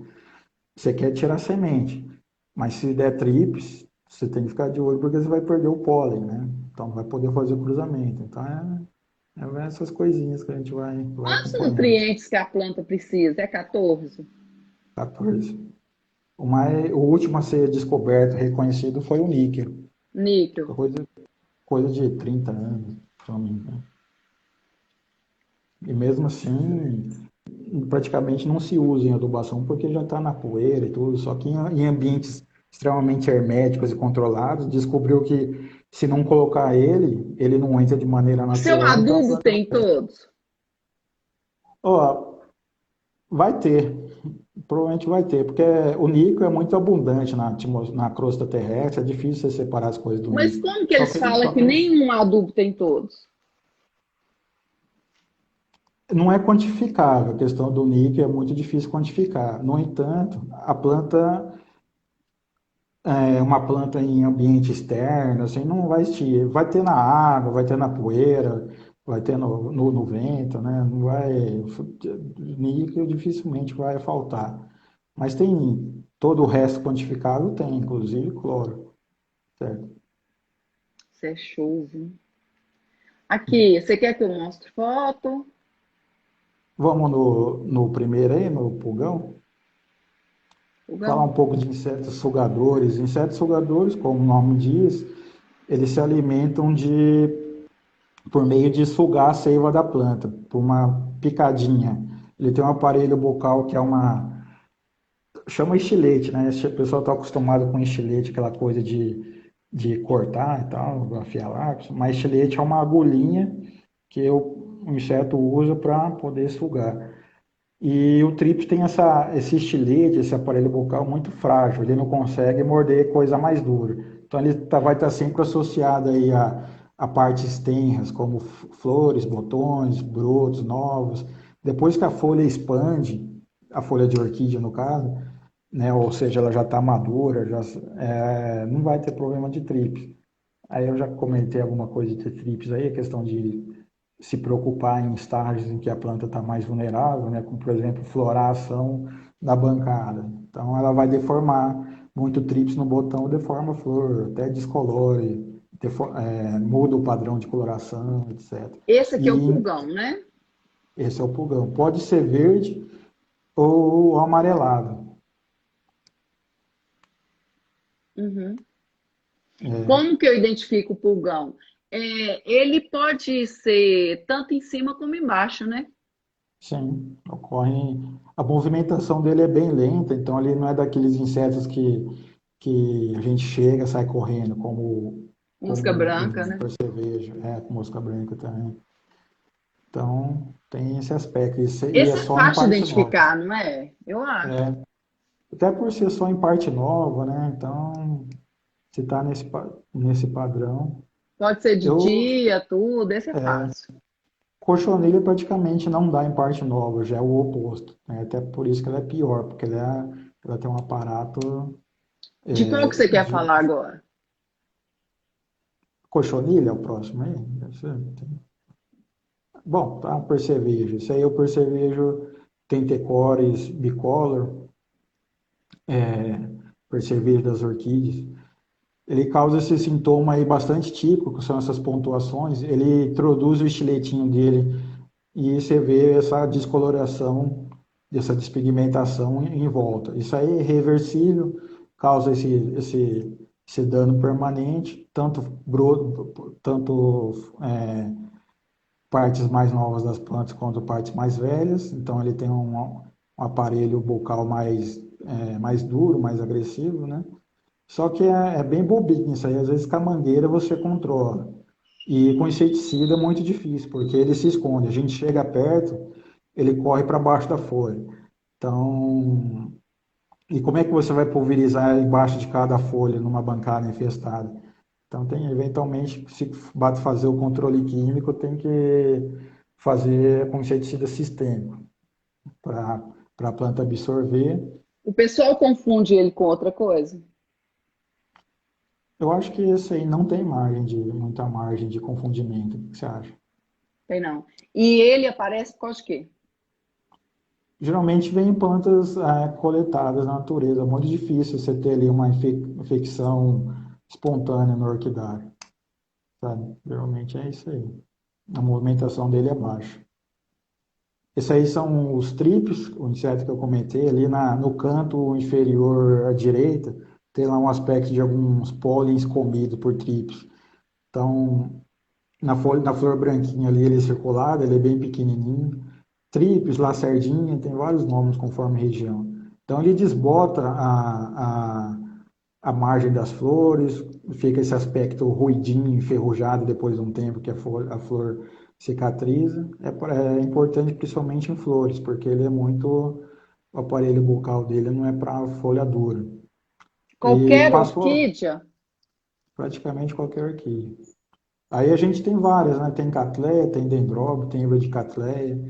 você quer tirar semente. Mas se der trips, você tem que ficar de olho porque você vai perder o pólen, né? Então não vai poder fazer o cruzamento. Então é essas coisinhas que a gente vai Quantos acompanhando. nutrientes que a planta precisa? É 14? 14. O último a ser descoberto, reconhecido, foi o níquel. Níquel. Coisa de 30 anos, se não me engano. E mesmo assim, praticamente não se usa em adubação porque já está na poeira e tudo. Só que em ambientes extremamente herméticos e controlados, descobriu que se não colocar ele não entra de maneira Seu natural, então a adubo planta. tem todos? Ó, vai ter, provavelmente vai ter, porque o níquel é muito abundante na crosta terrestre, é difícil você separar as coisas do Mas níquel. como que Só eles que ele falam só que tem. nenhum adubo tem todos? Não é quantificável, a questão do níquel é muito difícil quantificar. No entanto, a planta uma planta em ambiente externo, assim, não vai existir. Vai ter na água, vai ter na poeira, vai ter no vento, né? Não vai, níquel dificilmente vai faltar. Mas tem todo o resto quantificável, tem, inclusive cloro, certo? Isso é show, viu? Aqui, você quer que eu mostre foto? Vamos no primeiro aí, no pulgão? Falar Fogão? um pouco de insetos sugadores. Insetos sugadores, como o nome diz, eles se alimentam por meio de sugar a seiva da planta, por uma picadinha. Ele tem um aparelho bucal que chama estilete, né? Se o pessoal está acostumado com estilete, aquela coisa de cortar e tal, afiar lápis, mas estilete é uma agulhinha que o inseto usa para poder sugar. E o trips tem esse estilete, esse aparelho bucal muito frágil, ele não consegue morder coisa mais dura. Então ele vai estar sempre associado aí a partes tenras, como flores, botões, brotos novos. Depois que a folha expande, a folha de orquídea no caso, né, ou seja, ela já está madura, não vai ter problema de trips. Aí eu já comentei alguma coisa de trips aí, a questão de se preocupar em estágios em que a planta está mais vulnerável, né, como por exemplo floração da bancada. Então ela vai deformar muito trips no botão, deforma a flor, até descolore, muda o padrão de coloração, etc. Esse aqui é o E pulgão, né? esse é o pulgão. Pode ser verde ou amarelado. Uhum. É, Como que eu identifico o pulgão? Ele pode ser tanto em cima como embaixo, né? sim, ocorre. A movimentação dele é bem lenta, então ele não é daqueles insetos que a gente chega, sai correndo, Mosca como branca, o né? percevejo, com mosca branca também. Então, tem esse aspecto, e é Esse é só em fácil de parte nova. identificar, não é? Eu acho. É, até por ser só em parte nova, né? Então, se está nesse padrão. Pode ser de Eu, dia, tudo, esse é fácil. cochonilha praticamente não dá em parte nova, já é o oposto, né? Até por isso que ela é pior, porque ela tem um aparato De qual que você quer de falar agora? cochonilha, é o próximo aí. Deve ser. Bom, tá, percevejo. Isso aí é o percevejo Tentecores bicolor, percevejo das orquídeas. Ele causa esse sintoma aí bastante típico, que são essas pontuações. Ele introduz o estiletinho dele e você vê essa descoloração, essa despigmentação em volta. Isso aí é reversível, causa esse dano permanente, tanto partes mais novas das plantas quanto partes mais velhas. Então ele tem um aparelho bucal mais duro, mais agressivo, né? Só que é bem bobinho isso aí. Às vezes com a mangueira você controla. E com inseticida é muito difícil, porque ele se esconde. A gente chega perto, ele corre para baixo da folha. Então, e como é que você vai pulverizar embaixo de cada folha numa bancada infestada? Então, eventualmente, se fazer o controle químico, tem que fazer com inseticida sistêmico para a planta absorver. O pessoal confunde ele com outra coisa? Eu acho que esse aí não tem muita margem de confundimento. O que você acha? Tem não. E ele aparece por causa de quê? Geralmente vem em plantas coletadas na natureza. É muito difícil você ter ali uma infecção espontânea no orquidário, sabe? Geralmente é isso aí. A movimentação dele é baixa. Esses aí são os tripes, o inseto que eu comentei. Ali no canto inferior à direita, tem lá um aspecto de alguns pólens comidos por tripes. Então, na flor branquinha ali, ele é circulado, ele é bem pequenininho. Tripes, lacerdinha, tem vários nomes conforme região. Então ele desbota a margem das flores, fica esse aspecto ruidinho, enferrujado depois de um tempo que a flor cicatriza. É importante principalmente em flores, porque o aparelho bucal dele não é para folha dura. E Qualquer passou orquídea? praticamente qualquer orquídea. Aí a gente tem várias, né? Tem Catleia, tem Dendróbio, tem Eurodicatleia,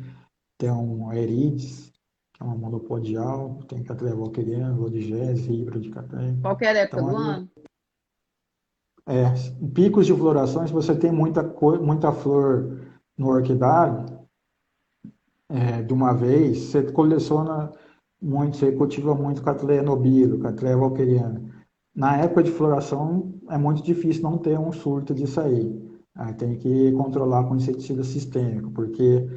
tem um Erides, que é uma monopodial, tem Catleia valqueriana, Lodigese, Hibridicatleia. Qualquer época Então do aí, ano? em picos de floração, se você tem muita flor no orquidário, de uma vez, você coleciona muito, você cultiva muito Catleia nobile, Catleia valqueriana. Na época de floração, é muito difícil não ter um surto disso aí. Aí tem que controlar com inseticida sistêmico, porque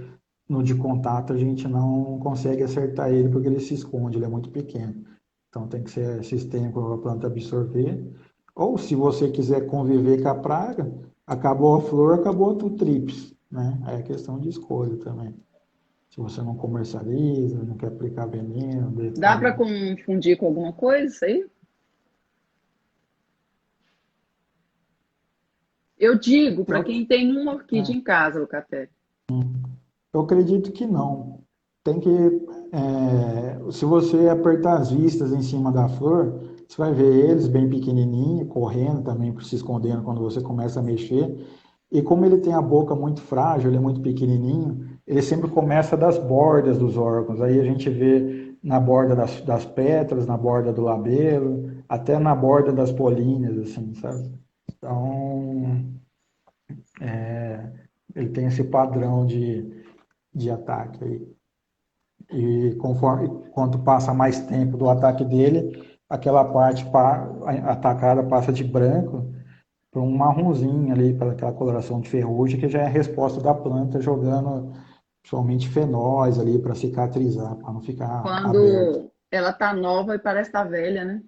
no de contato a gente não consegue acertar ele porque ele se esconde, ele é muito pequeno. Então tem que ser sistêmico para a planta absorver. Ou se você quiser conviver com a praga, acabou a flor, acabou o trips, né? Aí é questão de escolha também. se você não comercializa, não quer aplicar veneno, Dá para define. confundir com alguma coisa isso aí? Eu digo para Eu, quem tem uma orquídea é, em casa, Lucatelli. eu acredito que não. Tem que, se você apertar as vistas em cima da flor, você vai ver eles bem pequenininhos, correndo também, se escondendo quando você começa a mexer. E como ele tem a boca muito frágil, ele é muito pequenininho, ele sempre começa das bordas dos órgãos. Aí a gente vê na borda das pétalas, na borda do labelo, até na borda das políneas, assim, sabe? Então, ele tem esse padrão de ataque aí. E conforme, quanto passa mais tempo do ataque dele, aquela parte atacada passa de branco para um marronzinho ali, para aquela coloração de ferrugem, que já é a resposta da planta jogando somente fenóis ali para cicatrizar, para não ficar aberto. Quando ela tá nova e parece estar velha, né?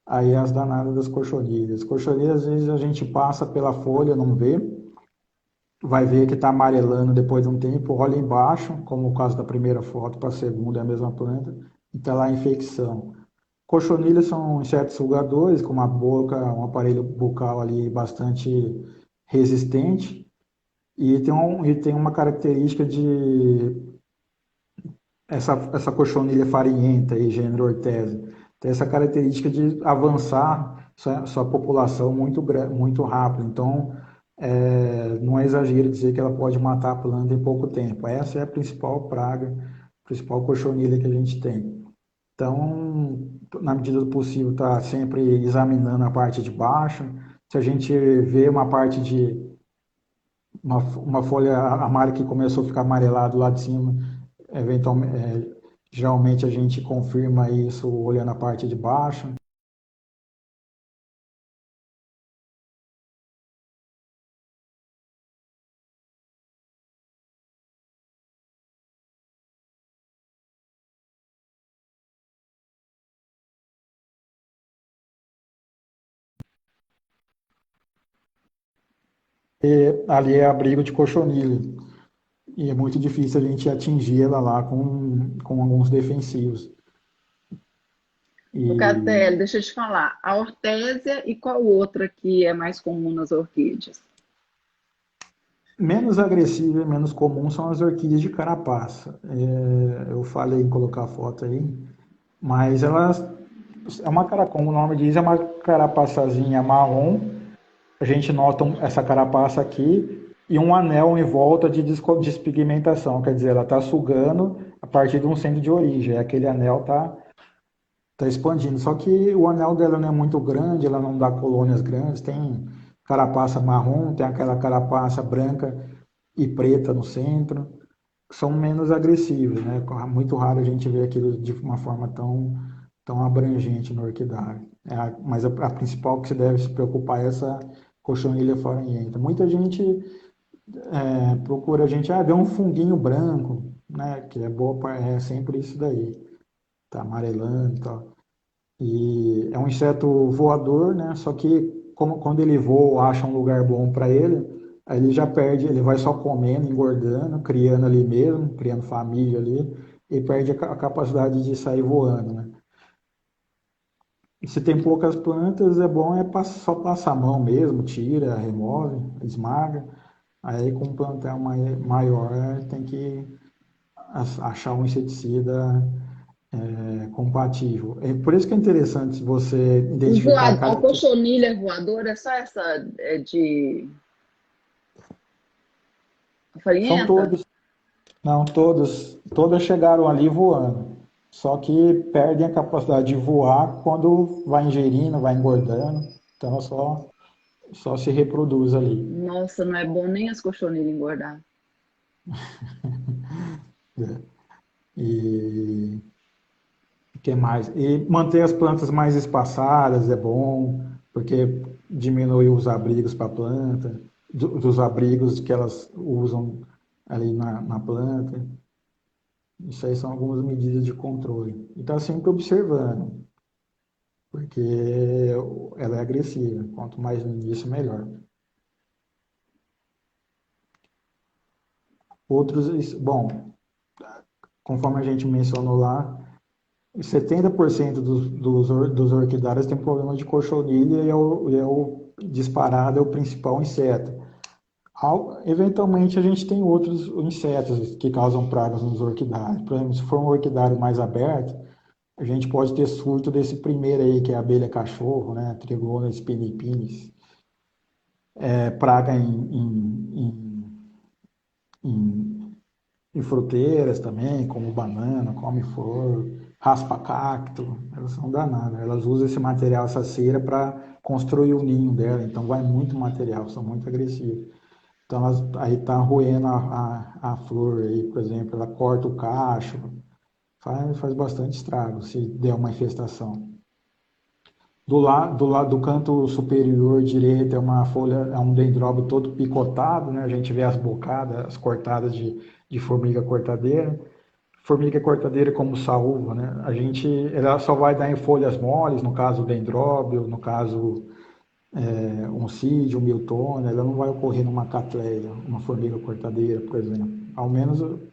Aí as danadas das cochonilhas. Cochonilhas, às vezes a gente passa pela folha, não vê, vai ver que está amarelando depois de um tempo, olha embaixo, como o caso da primeira foto para a segunda, é a mesma planta, e está lá a infecção. Cochonilhas são insetos sugadores, com uma boca, um aparelho bucal ali bastante resistente, e tem uma característica de essa cochonilha farinhenta e gênero Ortese, tem essa característica de avançar sua população muito rápido. Então, não é exagero dizer que ela pode matar a planta em pouco tempo. Essa é a principal praga, a principal cochonilha que a gente tem. Então, na medida do possível, está sempre examinando a parte de baixo. Se a gente vê uma parte de uma folha amarela que começou a ficar amarelado lá de cima, eventualmente, geralmente a gente confirma isso olhando a parte de baixo. E ali é abrigo de cochonilha. E é muito difícil a gente atingir ela lá com alguns defensivos. Lucatelli, E deixa eu te falar. A hortésia e qual outra que é mais comum nas orquídeas? menos agressiva e menos comum são as orquídeas de carapaça. Eu falei em colocar a foto aí, mas elas é uma cara, como o nome diz, é uma carapaçazinha marrom. A gente nota essa carapaça aqui e um anel em volta de despigmentação, quer dizer, ela está sugando a partir de um centro de origem. Aquele anel tá expandindo. Só que o anel dela não é muito grande, ela não dá colônias grandes. Tem carapaça marrom, tem aquela carapaça branca e preta no centro. São menos agressivos, né? Muito raro a gente ver aquilo de uma forma tão abrangente no orquidário. Mas a principal que se deve se preocupar é essa cochonilha farinhenta. Muita gente procura a gente, vê um funguinho branco, né? Que é boa, é sempre isso daí. Tá amarelando e tal. E é um inseto voador, né? Só que quando ele voa, acha um lugar bom para ele, aí ele já perde, ele vai só comendo, engordando, criando ali mesmo, criando família ali, e perde a capacidade de sair voando, né? E se tem poucas plantas, é bom só passar a mão mesmo, tira, remove, esmaga. Aí com um plantel maior, tem que achar um inseticida compatível. É por isso que é interessante você identificar A cada. cochonilha voadora é só essa de São farinhenta? todos, não, todas chegaram ali voando. Só que perdem a capacidade de voar quando vai ingerindo, vai engordando. Então só se reproduz ali. Nossa, não é bom nem as cochonilhas engordar. Né? E o que mais? E manter as plantas mais espaçadas é bom, porque diminui os abrigos para a planta, dos abrigos que elas usam ali na planta. Isso aí são algumas medidas de controle. E está sempre observando, porque ela é agressiva. Quanto mais no início, melhor. Bom, conforme a gente mencionou lá, 70% dos orquidários têm problema de cochonilha e é o disparado, é o principal inseto. Eventualmente a gente tem outros insetos que causam pragas nos orquidários. Por exemplo, se for um orquidário mais aberto, a gente pode ter surto desse primeiro aí, que é a abelha cachorro, né? Trigona spinipines. Praga em, em fruteiras também, como banana, come-flor, raspa-cacto. Elas são danadas. Elas usam esse material, essa cera, para construir o ninho dela. Então vai muito material, são muito agressivas. Então, aí tá roendo a flor aí, por exemplo, ela corta o cacho, faz bastante estrago se der uma infestação. Do lado do canto superior direito é uma folha, é um dendróbio todo picotado, né? A gente vê as bocadas, as cortadas de formiga cortadeira. Formiga cortadeira como saúva, né? Ela só vai dar em folhas moles, no caso o dendróbio, no caso um CID, um Miltônia, ela não vai ocorrer numa catleia, uma formiga cortadeira, por exemplo.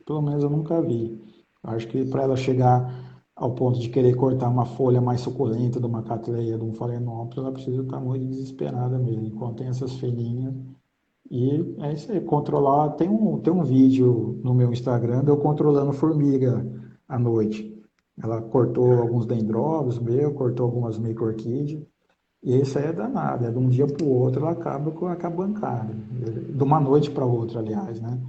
Pelo menos eu nunca vi. Acho que para ela chegar ao ponto de querer cortar uma folha mais suculenta de uma catleia, de um phalaenopsis, ela precisa estar muito desesperada mesmo, enquanto tem essas feninhas. E é isso aí, controlar. Tem um vídeo no meu Instagram de eu controlando formiga à noite. Ela cortou alguns dendróbios cortou algumas micro-orquídeas. E isso aí é danado, de um dia para o outro ela acaba com a bancada, de uma noite para outra, aliás, né?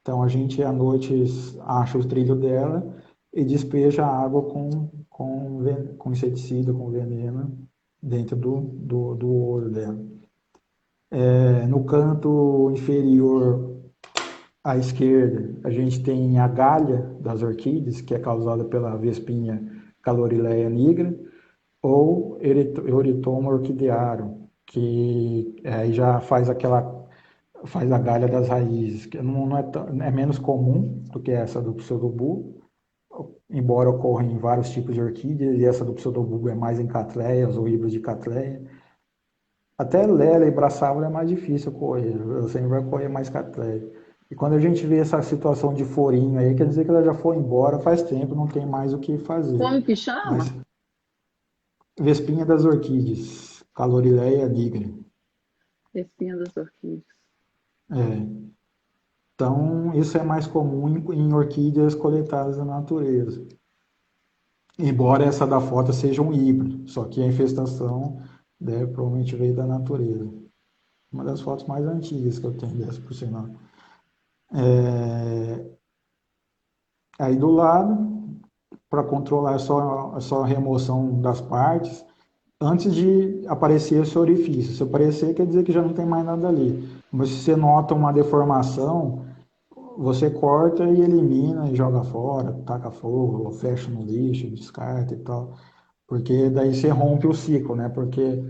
Então a gente à noite acha o trilho dela e despeja a água com inseticida, com veneno, dentro do olho dela. No canto inferior à esquerda, a gente tem a galha das orquídeas, que é causada pela vespinha Calorileia nigra, ou Eurythoma orquidearum, que aí já faz a galha das raízes, que não é menos comum do que essa do pseudobulbo, embora ocorra em vários tipos de orquídeas, e essa do pseudobulbo é mais em catleias ou híbridos de catleia. Até Lela e Braçávola é mais difícil correr, eu sempre vai correr mais catleia. E quando a gente vê essa situação de forinho aí, quer dizer que ela já foi embora faz tempo, não tem mais o que fazer. Como que Mas chama? Vespinha das orquídeas, Calorileia nigra. Espinha das orquídeas. É. Então, isso é mais comum em orquídeas coletadas na natureza. Embora essa da foto seja um híbrido, só que a infestação provavelmente veio da natureza. Uma das fotos mais antigas que eu tenho dessa, por sinal. Aí do lado, para controlar só a remoção das partes, antes de aparecer esse orifício. Se aparecer, quer dizer que já não tem mais nada ali. Mas se você nota uma deformação, você corta e elimina e joga fora, taca fogo, ou fecha no lixo, descarta e tal. Porque daí você rompe o ciclo, né? Porque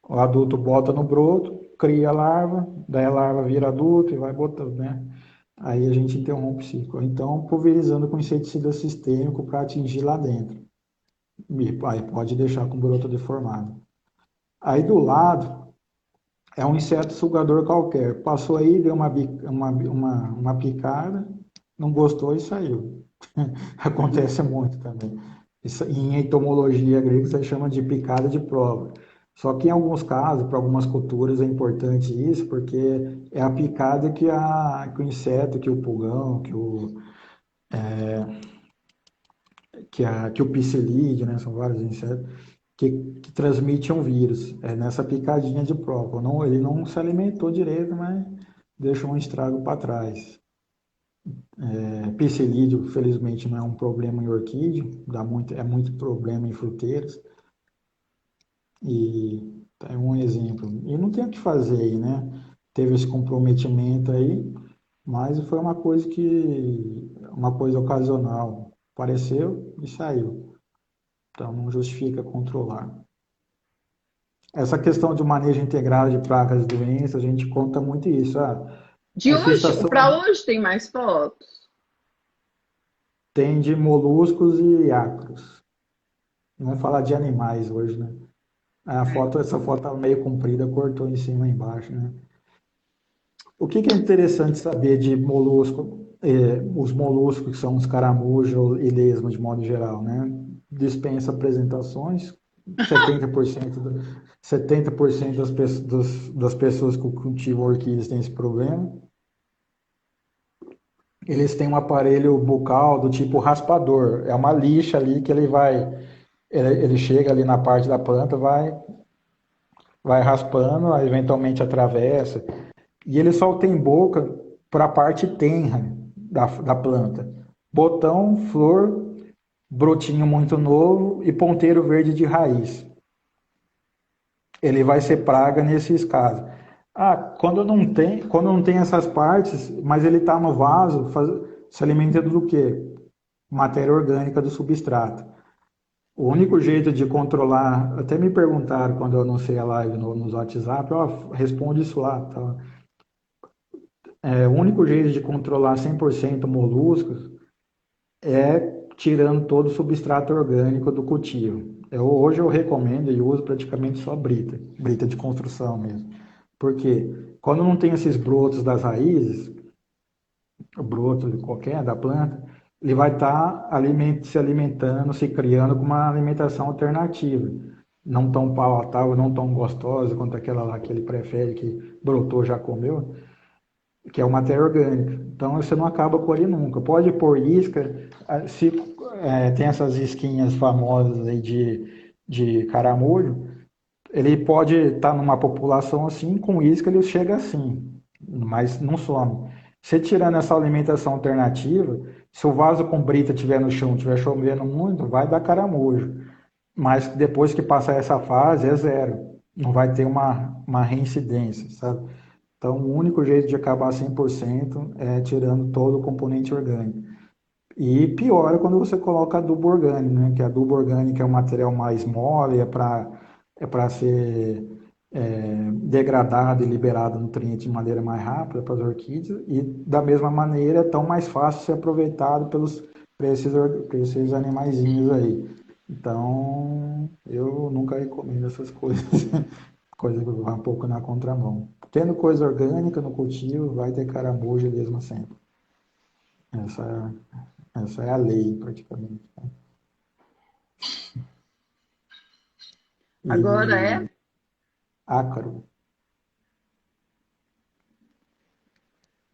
o adulto bota no broto, cria a larva, daí a larva vira adulto e vai botando, né? Aí a gente interrompe o ciclo. Então, pulverizando com inseticida sistêmico para atingir lá dentro. E aí pode deixar com o broto deformado. Aí do lado é um inseto sugador qualquer. Passou aí, deu uma picada, não gostou e saiu. Acontece muito também. Isso, em entomologia grega, isso chama de picada de prova. Só que em alguns casos, para algumas culturas, é importante isso, porque é a picada que o inseto, que o pulgão, que o psilídeo, né, são vários insetos, que transmite um vírus. É nessa picadinha de prova. Não, ele não se alimentou direito, mas deixou um estrago para trás. Psilídeo, felizmente, não é um problema em orquídea, é muito problema em fruteiras. E é um exemplo. E não tem o que fazer aí, né? Teve esse comprometimento aí, mas foi uma coisa ocasional. Apareceu e saiu. Então não justifica controlar. Essa questão de manejo integrado de pragas e doenças, a gente conta muito isso. A De hoje, infestação para hoje tem mais fotos? tem de moluscos e ácaros. Vamos falar de animais hoje, né? Essa foto tá meio comprida, cortou em cima e embaixo, né? O que é interessante saber de molusco? Os moluscos, que são os caramujos e lesmas, de modo geral, né? Dispensa apresentações, 70%, 70% das pessoas que cultivam orquídeas têm esse problema. Eles têm um aparelho bucal do tipo raspador, é uma lixa ali que ele chega ali na parte da planta, vai raspando, aí eventualmente atravessa. E ele só tem boca para a parte tenra da planta. Botão, flor, brotinho muito novo e ponteiro verde de raiz. Ele vai ser praga nesses casos. Ah, quando não tem essas partes, mas ele está no vaso, se alimenta do quê? Matéria orgânica do substrato. O único jeito de controlar, até me perguntaram quando eu anunciei a live no WhatsApp, ó, responde isso lá, tá? O único jeito de controlar 100% moluscos é tirando todo o substrato orgânico do cultivo. Hoje eu recomendo e uso praticamente só brita de construção mesmo. Porque quando não tem esses brotos das raízes, o broto de qualquer da planta, ele vai estar se alimentando, se criando com uma alimentação alternativa. Não tão palatável, não tão gostosa quanto aquela lá que ele prefere, que brotou, já comeu, que é uma matéria orgânica. Então você não acaba com ele nunca. Pode pôr isca, se tem essas isquinhas famosas aí de caramujo, ele pode estar numa população assim, com isca ele chega assim, mas não some. Se tirando essa alimentação alternativa, se o vaso com brita estiver no chão, estiver chovendo muito, vai dar caramujo. Mas depois que passar essa fase, é zero. Não vai ter uma reincidência, sabe? Então, o único jeito de acabar 100% é tirando todo o componente orgânico. E piora quando você coloca adubo orgânico, né? Que adubo orgânico é um material mais mole, é para ser degradado e liberado nutrientes de maneira mais rápida para as orquídeas. E, da mesma maneira, é tão mais fácil ser aproveitado por esses animaizinhos aí. Então, eu nunca recomendo essas coisas. Coisa que vai um pouco na contramão. Tendo coisa orgânica no cultivo, vai ter caramujo mesmo sempre. Essa é a lei, praticamente. Agora é? E ácaro.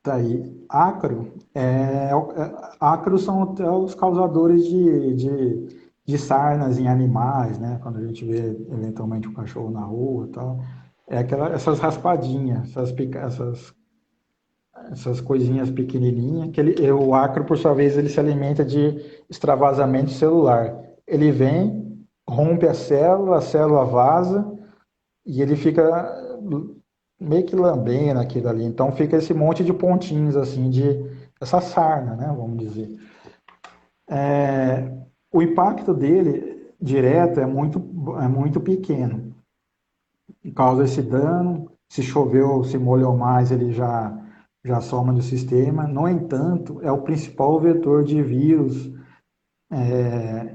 Tá aí. Ácaros são até os causadores de sarnas em animais, né? Quando a gente vê eventualmente um cachorro na rua e tal. Essas raspadinhas, essas coisinhas pequenininhas, o ácaro, por sua vez, ele se alimenta de extravasamento celular. Ele vem, rompe a célula vaza e ele fica meio que lambendo aquilo ali. Então fica esse monte de pontinhos assim, essa sarna, né, vamos dizer. O impacto dele direto é muito pequeno. Causa esse dano, se choveu, se molhou mais, ele já soma do sistema. No entanto, é o principal vetor de vírus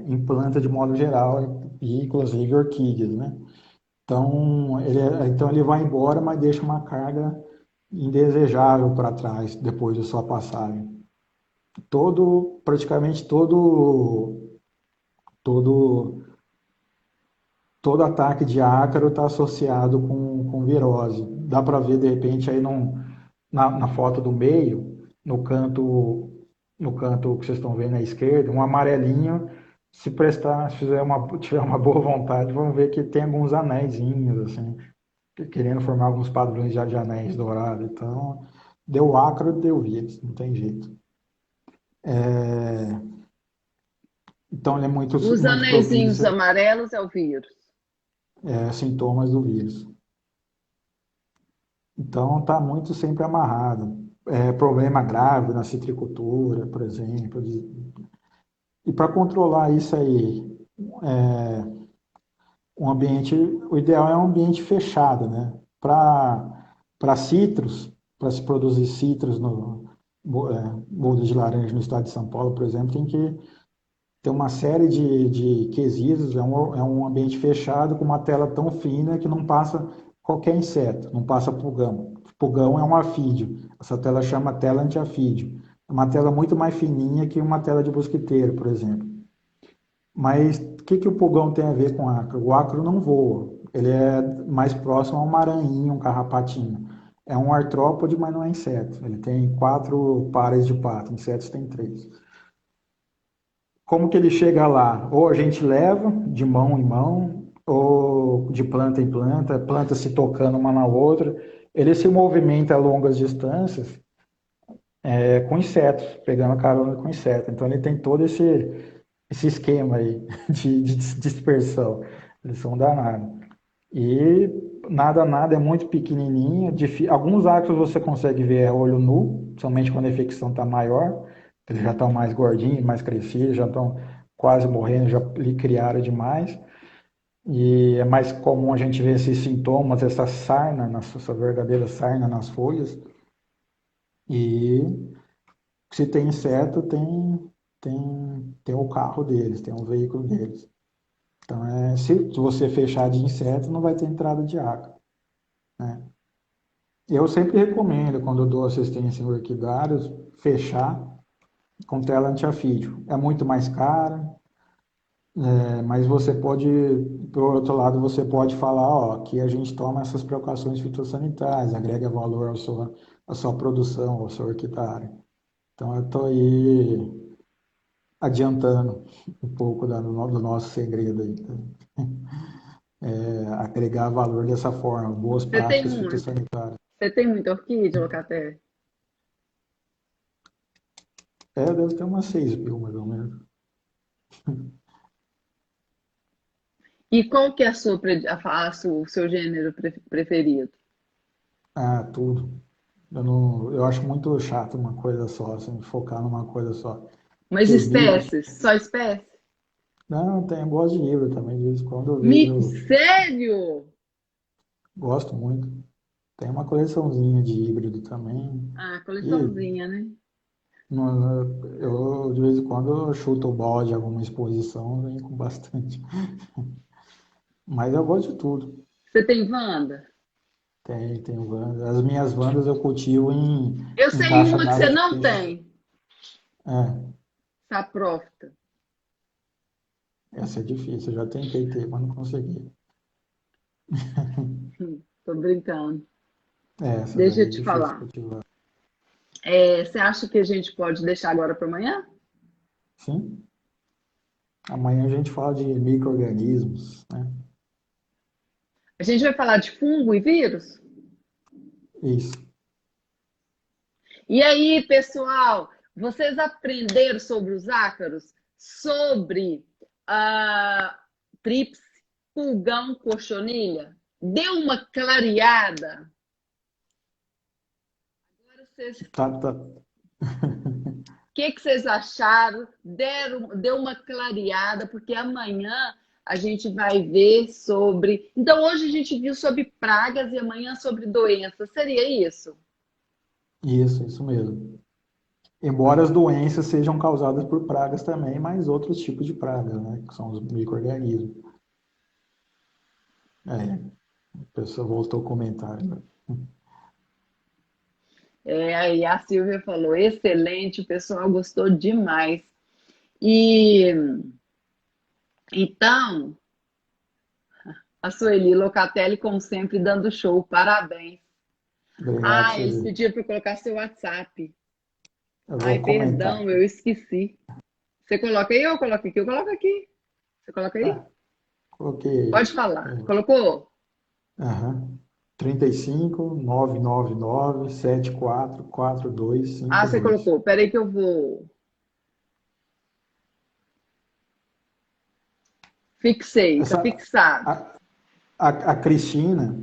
em planta de modo geral, e inclusive orquídeas, né? Então ele vai embora, mas deixa uma carga indesejável para trás depois de sua passagem. Praticamente todo, todo ataque de ácaro está associado com virose. Dá para ver de repente aí na foto do meio, no canto que vocês estão vendo à esquerda, um amarelinho. Se prestar, se tiver uma boa vontade, vão ver que tem alguns anéisinhos, assim, querendo formar alguns padrões já de anéis dourados. Então, deu ácaro, deu vírus, não tem jeito. Então, ele é muito, Os muito anezinhos propício amarelos é o vírus. a sintomas do vírus. Então, está muito sempre amarrado. Problema grave na citricultura, por exemplo. E para controlar isso aí, o ideal é um ambiente fechado, né? Para citros, para se produzir citros boldo de laranja no estado de São Paulo, por exemplo, tem que ter uma série de quesitos, é um ambiente fechado com uma tela tão fina que não passa qualquer inseto, não passa pulgão. Pulgão é um afídeo. Essa tela chama tela anti-afídeo. É uma tela muito mais fininha que uma tela de mosquiteiro, por exemplo. Mas o que o pulgão tem a ver com ácaro? O ácaro não voa. Ele é mais próximo a uma aranhinha, um carrapatinho. É um artrópode, mas não é inseto. Ele tem 4 pares de patas, insetos têm 3. Como que ele chega lá? Ou a gente leva de mão em mão, ou de planta em planta, planta se tocando uma na outra. Ele se movimenta a longas distâncias com insetos, pegando carona com inseto. Então ele tem todo esse esquema aí de dispersão. Eles são danados. E nada é muito pequenininho. Alguns ácaros você consegue ver a olho nu, somente quando a infecção está maior. Eles já estão mais gordinhos, mais crescidos, já estão quase morrendo, já lhe criaram demais. E é mais comum a gente ver esses sintomas, essa sarna, essa verdadeira sarna nas folhas. E se tem inseto, tem o carro deles, tem o veículo deles. Então, se você fechar de inseto, não vai ter entrada de água, né? Eu sempre recomendo, quando eu dou assistência em orquidários, fechar com tela anti-afídeo. É muito mais cara, mas você pode, por outro lado, você pode falar, ó, que a gente toma essas precauções fitossanitárias, agrega valor à sua produção, ao seu orquidário. Então, eu estou aí adiantando um pouco do nosso segredo aí, tá? Agregar valor dessa forma, boas Você tem práticas muito? fitossanitárias. Você tem muita orquídea, Locaté? Deve ter umas 6.000, mais ou menos. E qual que é o seu gênero preferido? Ah, tudo. Eu acho muito chato uma coisa só, assim, focar numa coisa só. Mas Termite. espécies? Só espécies? Não, eu gosto de híbrido também, de vez em quando eu vejo, Sério? gosto muito. Tem uma coleçãozinha de híbrido também. Ah, E coleçãozinha, né? eu, de vez em quando, eu chuto o balde em alguma exposição, venho com bastante. Mas eu gosto de tudo. Você tem Wanda? Tem Wanda. As minhas Wandas eu cultivo Eu em sei caixa uma que d'água você de não peixe. tem. É, Saprófita. essa é difícil. Eu já tentei ter, mas não consegui. Tô brincando. Essa Deixa daí eu é te difícil falar. cultivar. Você acha que a gente pode deixar agora para amanhã? Sim. Amanhã a gente fala de micro-organismos, né? A gente vai falar de fungo e vírus? Isso. E aí, pessoal, vocês aprenderam sobre os ácaros? Sobre a tríplice, pulgão, cochonilha? Deu uma clareada? Agora vocês, o Tá. que vocês acharam? Deu uma clareada, porque amanhã a gente vai ver sobre. Então, hoje a gente viu sobre pragas e amanhã sobre doenças. Seria isso? Isso mesmo. Embora as doenças sejam causadas por pragas também, mas outros tipos de pragas, né? Que são os micro-organismos. A pessoa voltou ao comentário, né? Aí a Silvia falou, excelente, o pessoal gostou demais. E então, a Sueli Locatelli, como sempre, dando show, parabéns. Obrigado, Ah, eles Sueli. pediram para colocar seu WhatsApp. Eu Ai, vou comentar perdão, aqui. eu esqueci. Você coloca aí ou eu coloco aqui? Eu coloco aqui. Você coloca aí? Coloquei Pode aí. falar. Colocou? Aham. 35 999 74 Ah, você 4252. colocou. Peraí que eu vou. Fixei, tá Essa, fixado. a Cristina,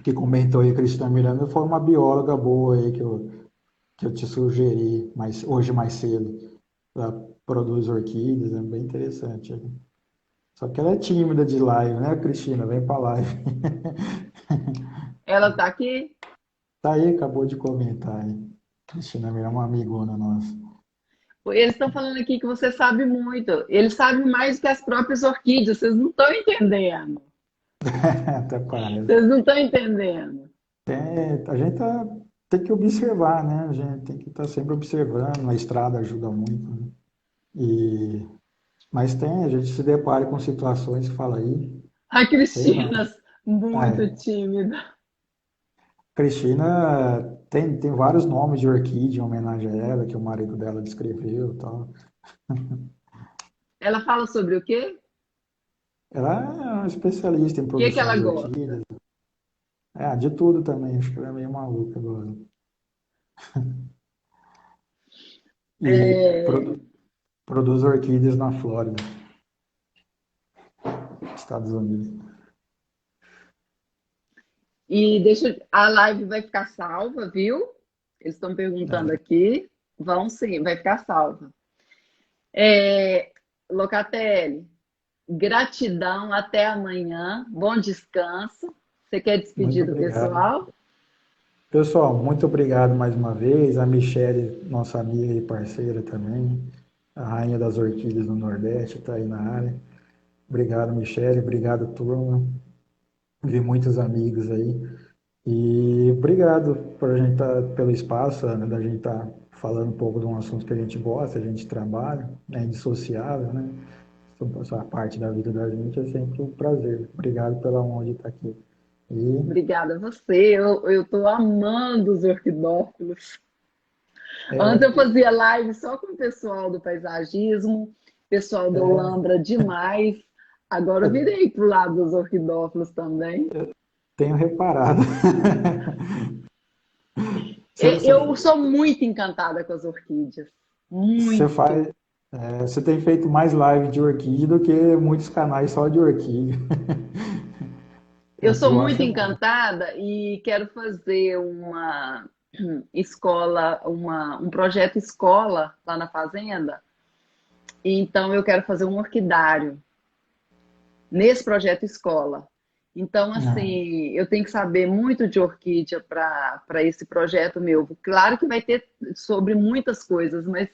que comentou aí, Cristina Miranda, foi uma bióloga boa aí que eu te sugeri hoje mais cedo. Ela produz orquídeas, é bem interessante. Só que ela é tímida de live, né, Cristina? Vem pra live. Ela tá aqui? Tá aí, acabou de comentar aí. Cristina Miranda é uma amigona nossa. Eles estão falando aqui que você sabe muito. Eles sabem mais do que as próprias orquídeas. Vocês não estão entendendo. Até parece. Vocês não estão entendendo. A gente tem que observar, né? A gente tem que estar sempre observando. A estrada ajuda muito, né? E, mas a gente se depara com situações que fala aí, A sei não. Cristina, muito É, tímida. Cristina tem vários nomes de orquídea em homenagem a ela, que o marido dela descreveu e tal. Ela fala sobre o quê? Ela é uma especialista em O que que produção ela de gosta? orquídeas. É, de tudo também, acho que ela é meio maluca agora. E É, produz orquídeas na Flórida, Estados Unidos. a live vai ficar salva, viu? Eles estão perguntando É, aqui. Vão sim, vai ficar salva. É, Locatelli, gratidão, até amanhã. Bom descanso. Você quer muito despedir do obrigado. pessoal? Pessoal, muito obrigado mais uma vez. A Michele, nossa amiga e parceira também, a rainha das orquídeas do Nordeste, está aí na área. Obrigado, Michele. Obrigado, turma. Vi muitos amigos aí. E obrigado por a gente pelo espaço, né, da gente estar falando um pouco de um assunto que a gente gosta, a gente trabalha, é indissociável, né? Essa parte da vida da gente é sempre um prazer. Obrigado pela honra de estar aqui. E Obrigada a você. Eu estou amando os orquidófilos. Antes eu é, fazia live só com o pessoal do paisagismo, pessoal do é, Olambra demais. Agora eu virei para o lado dos orquidófilos também. tenho reparado. Você, Eu você, sou muito encantada com as orquídeas. você faz, Muito. você tem feito mais live de orquídea do que muitos canais só de orquídea. Eu sou Eu muito acho bom. encantada e quero fazer uma escola, um projeto escola lá na fazenda. Então eu quero fazer um orquidário nesse projeto escola. Então, Ah, assim, eu tenho que saber muito de orquídea para esse projeto meu. Claro que vai ter sobre muitas coisas, mas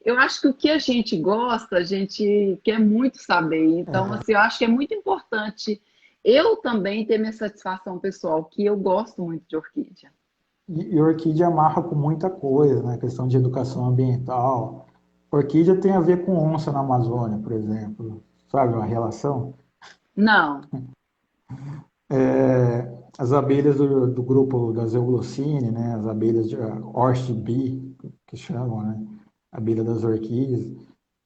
eu acho que o que a gente gosta, a gente quer muito saber. Então, assim, eu acho que é muito importante eu também ter minha satisfação pessoal, que eu gosto muito de orquídea. e orquídea amarra com muita coisa, né? Questão de educação ambiental. Orquídea tem a ver com onça na Amazônia, por exemplo. Sabe uma relação? Não, As abelhas do grupo das Eulocine, né? As abelhas de Horst Bee, que chamam, né? Abelha das orquídeas.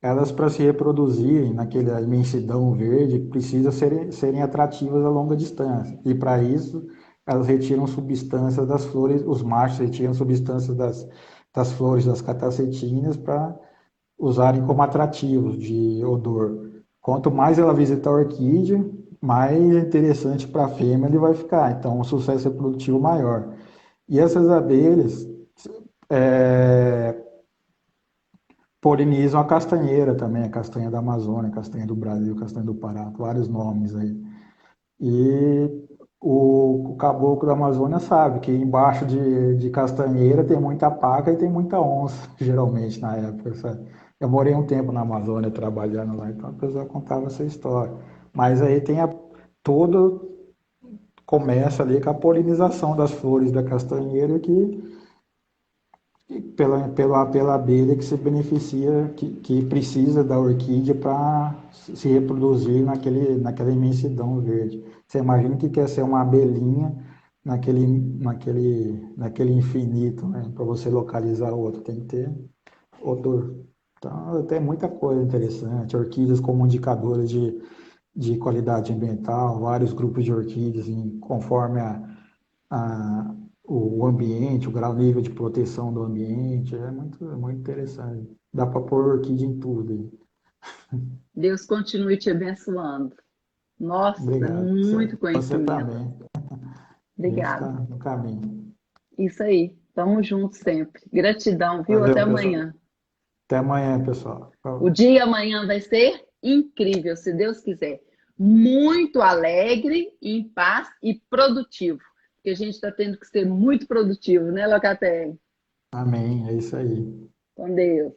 Elas, para se reproduzirem naquela imensidão verde, precisam serem atrativas a longa distância. E para isso, elas retiram substâncias das flores, os machos retiram substâncias das flores das catacetíneas para usarem como atrativos de odor. Quanto mais ela visita a orquídea, mais interessante para a fêmea ele vai ficar. Então, um sucesso reprodutivo maior. E essas abelhas é, polinizam a castanheira também, a castanha da Amazônia, a castanha do Brasil, a castanha do Pará, vários nomes aí. E o caboclo da Amazônia sabe que embaixo de castanheira tem muita paca e tem muita onça, geralmente, na época, sabe? Eu morei um tempo na Amazônia trabalhando lá, então a pessoa contava essa história. Mas aí todo, começa ali com a polinização das flores da castanheira pela abelha que se beneficia, que precisa da orquídea para se reproduzir naquela imensidão verde. Você imagina o que quer ser uma abelhinha naquele infinito, né? Para você localizar outro, tem que ter odor. Então, tem muita coisa interessante. Orquídeas como indicadores de qualidade ambiental, vários grupos de orquídeas conforme a, o ambiente, o grau nível de proteção do ambiente, é muito interessante. Dá para pôr orquídea em tudo aí. Deus continue te abençoando. Nossa, Obrigado. muito Você conhecimento. também. A gente está Obrigada. no caminho. Isso aí. Tamo junto sempre. Gratidão, viu? Até Valeu, pessoal. amanhã. Até amanhã, pessoal. O dia amanhã vai ser incrível, se Deus quiser. Muito alegre, em paz e produtivo. Porque a gente está tendo que ser muito produtivo, né, Locatelli? Amém. É isso aí. Com Deus.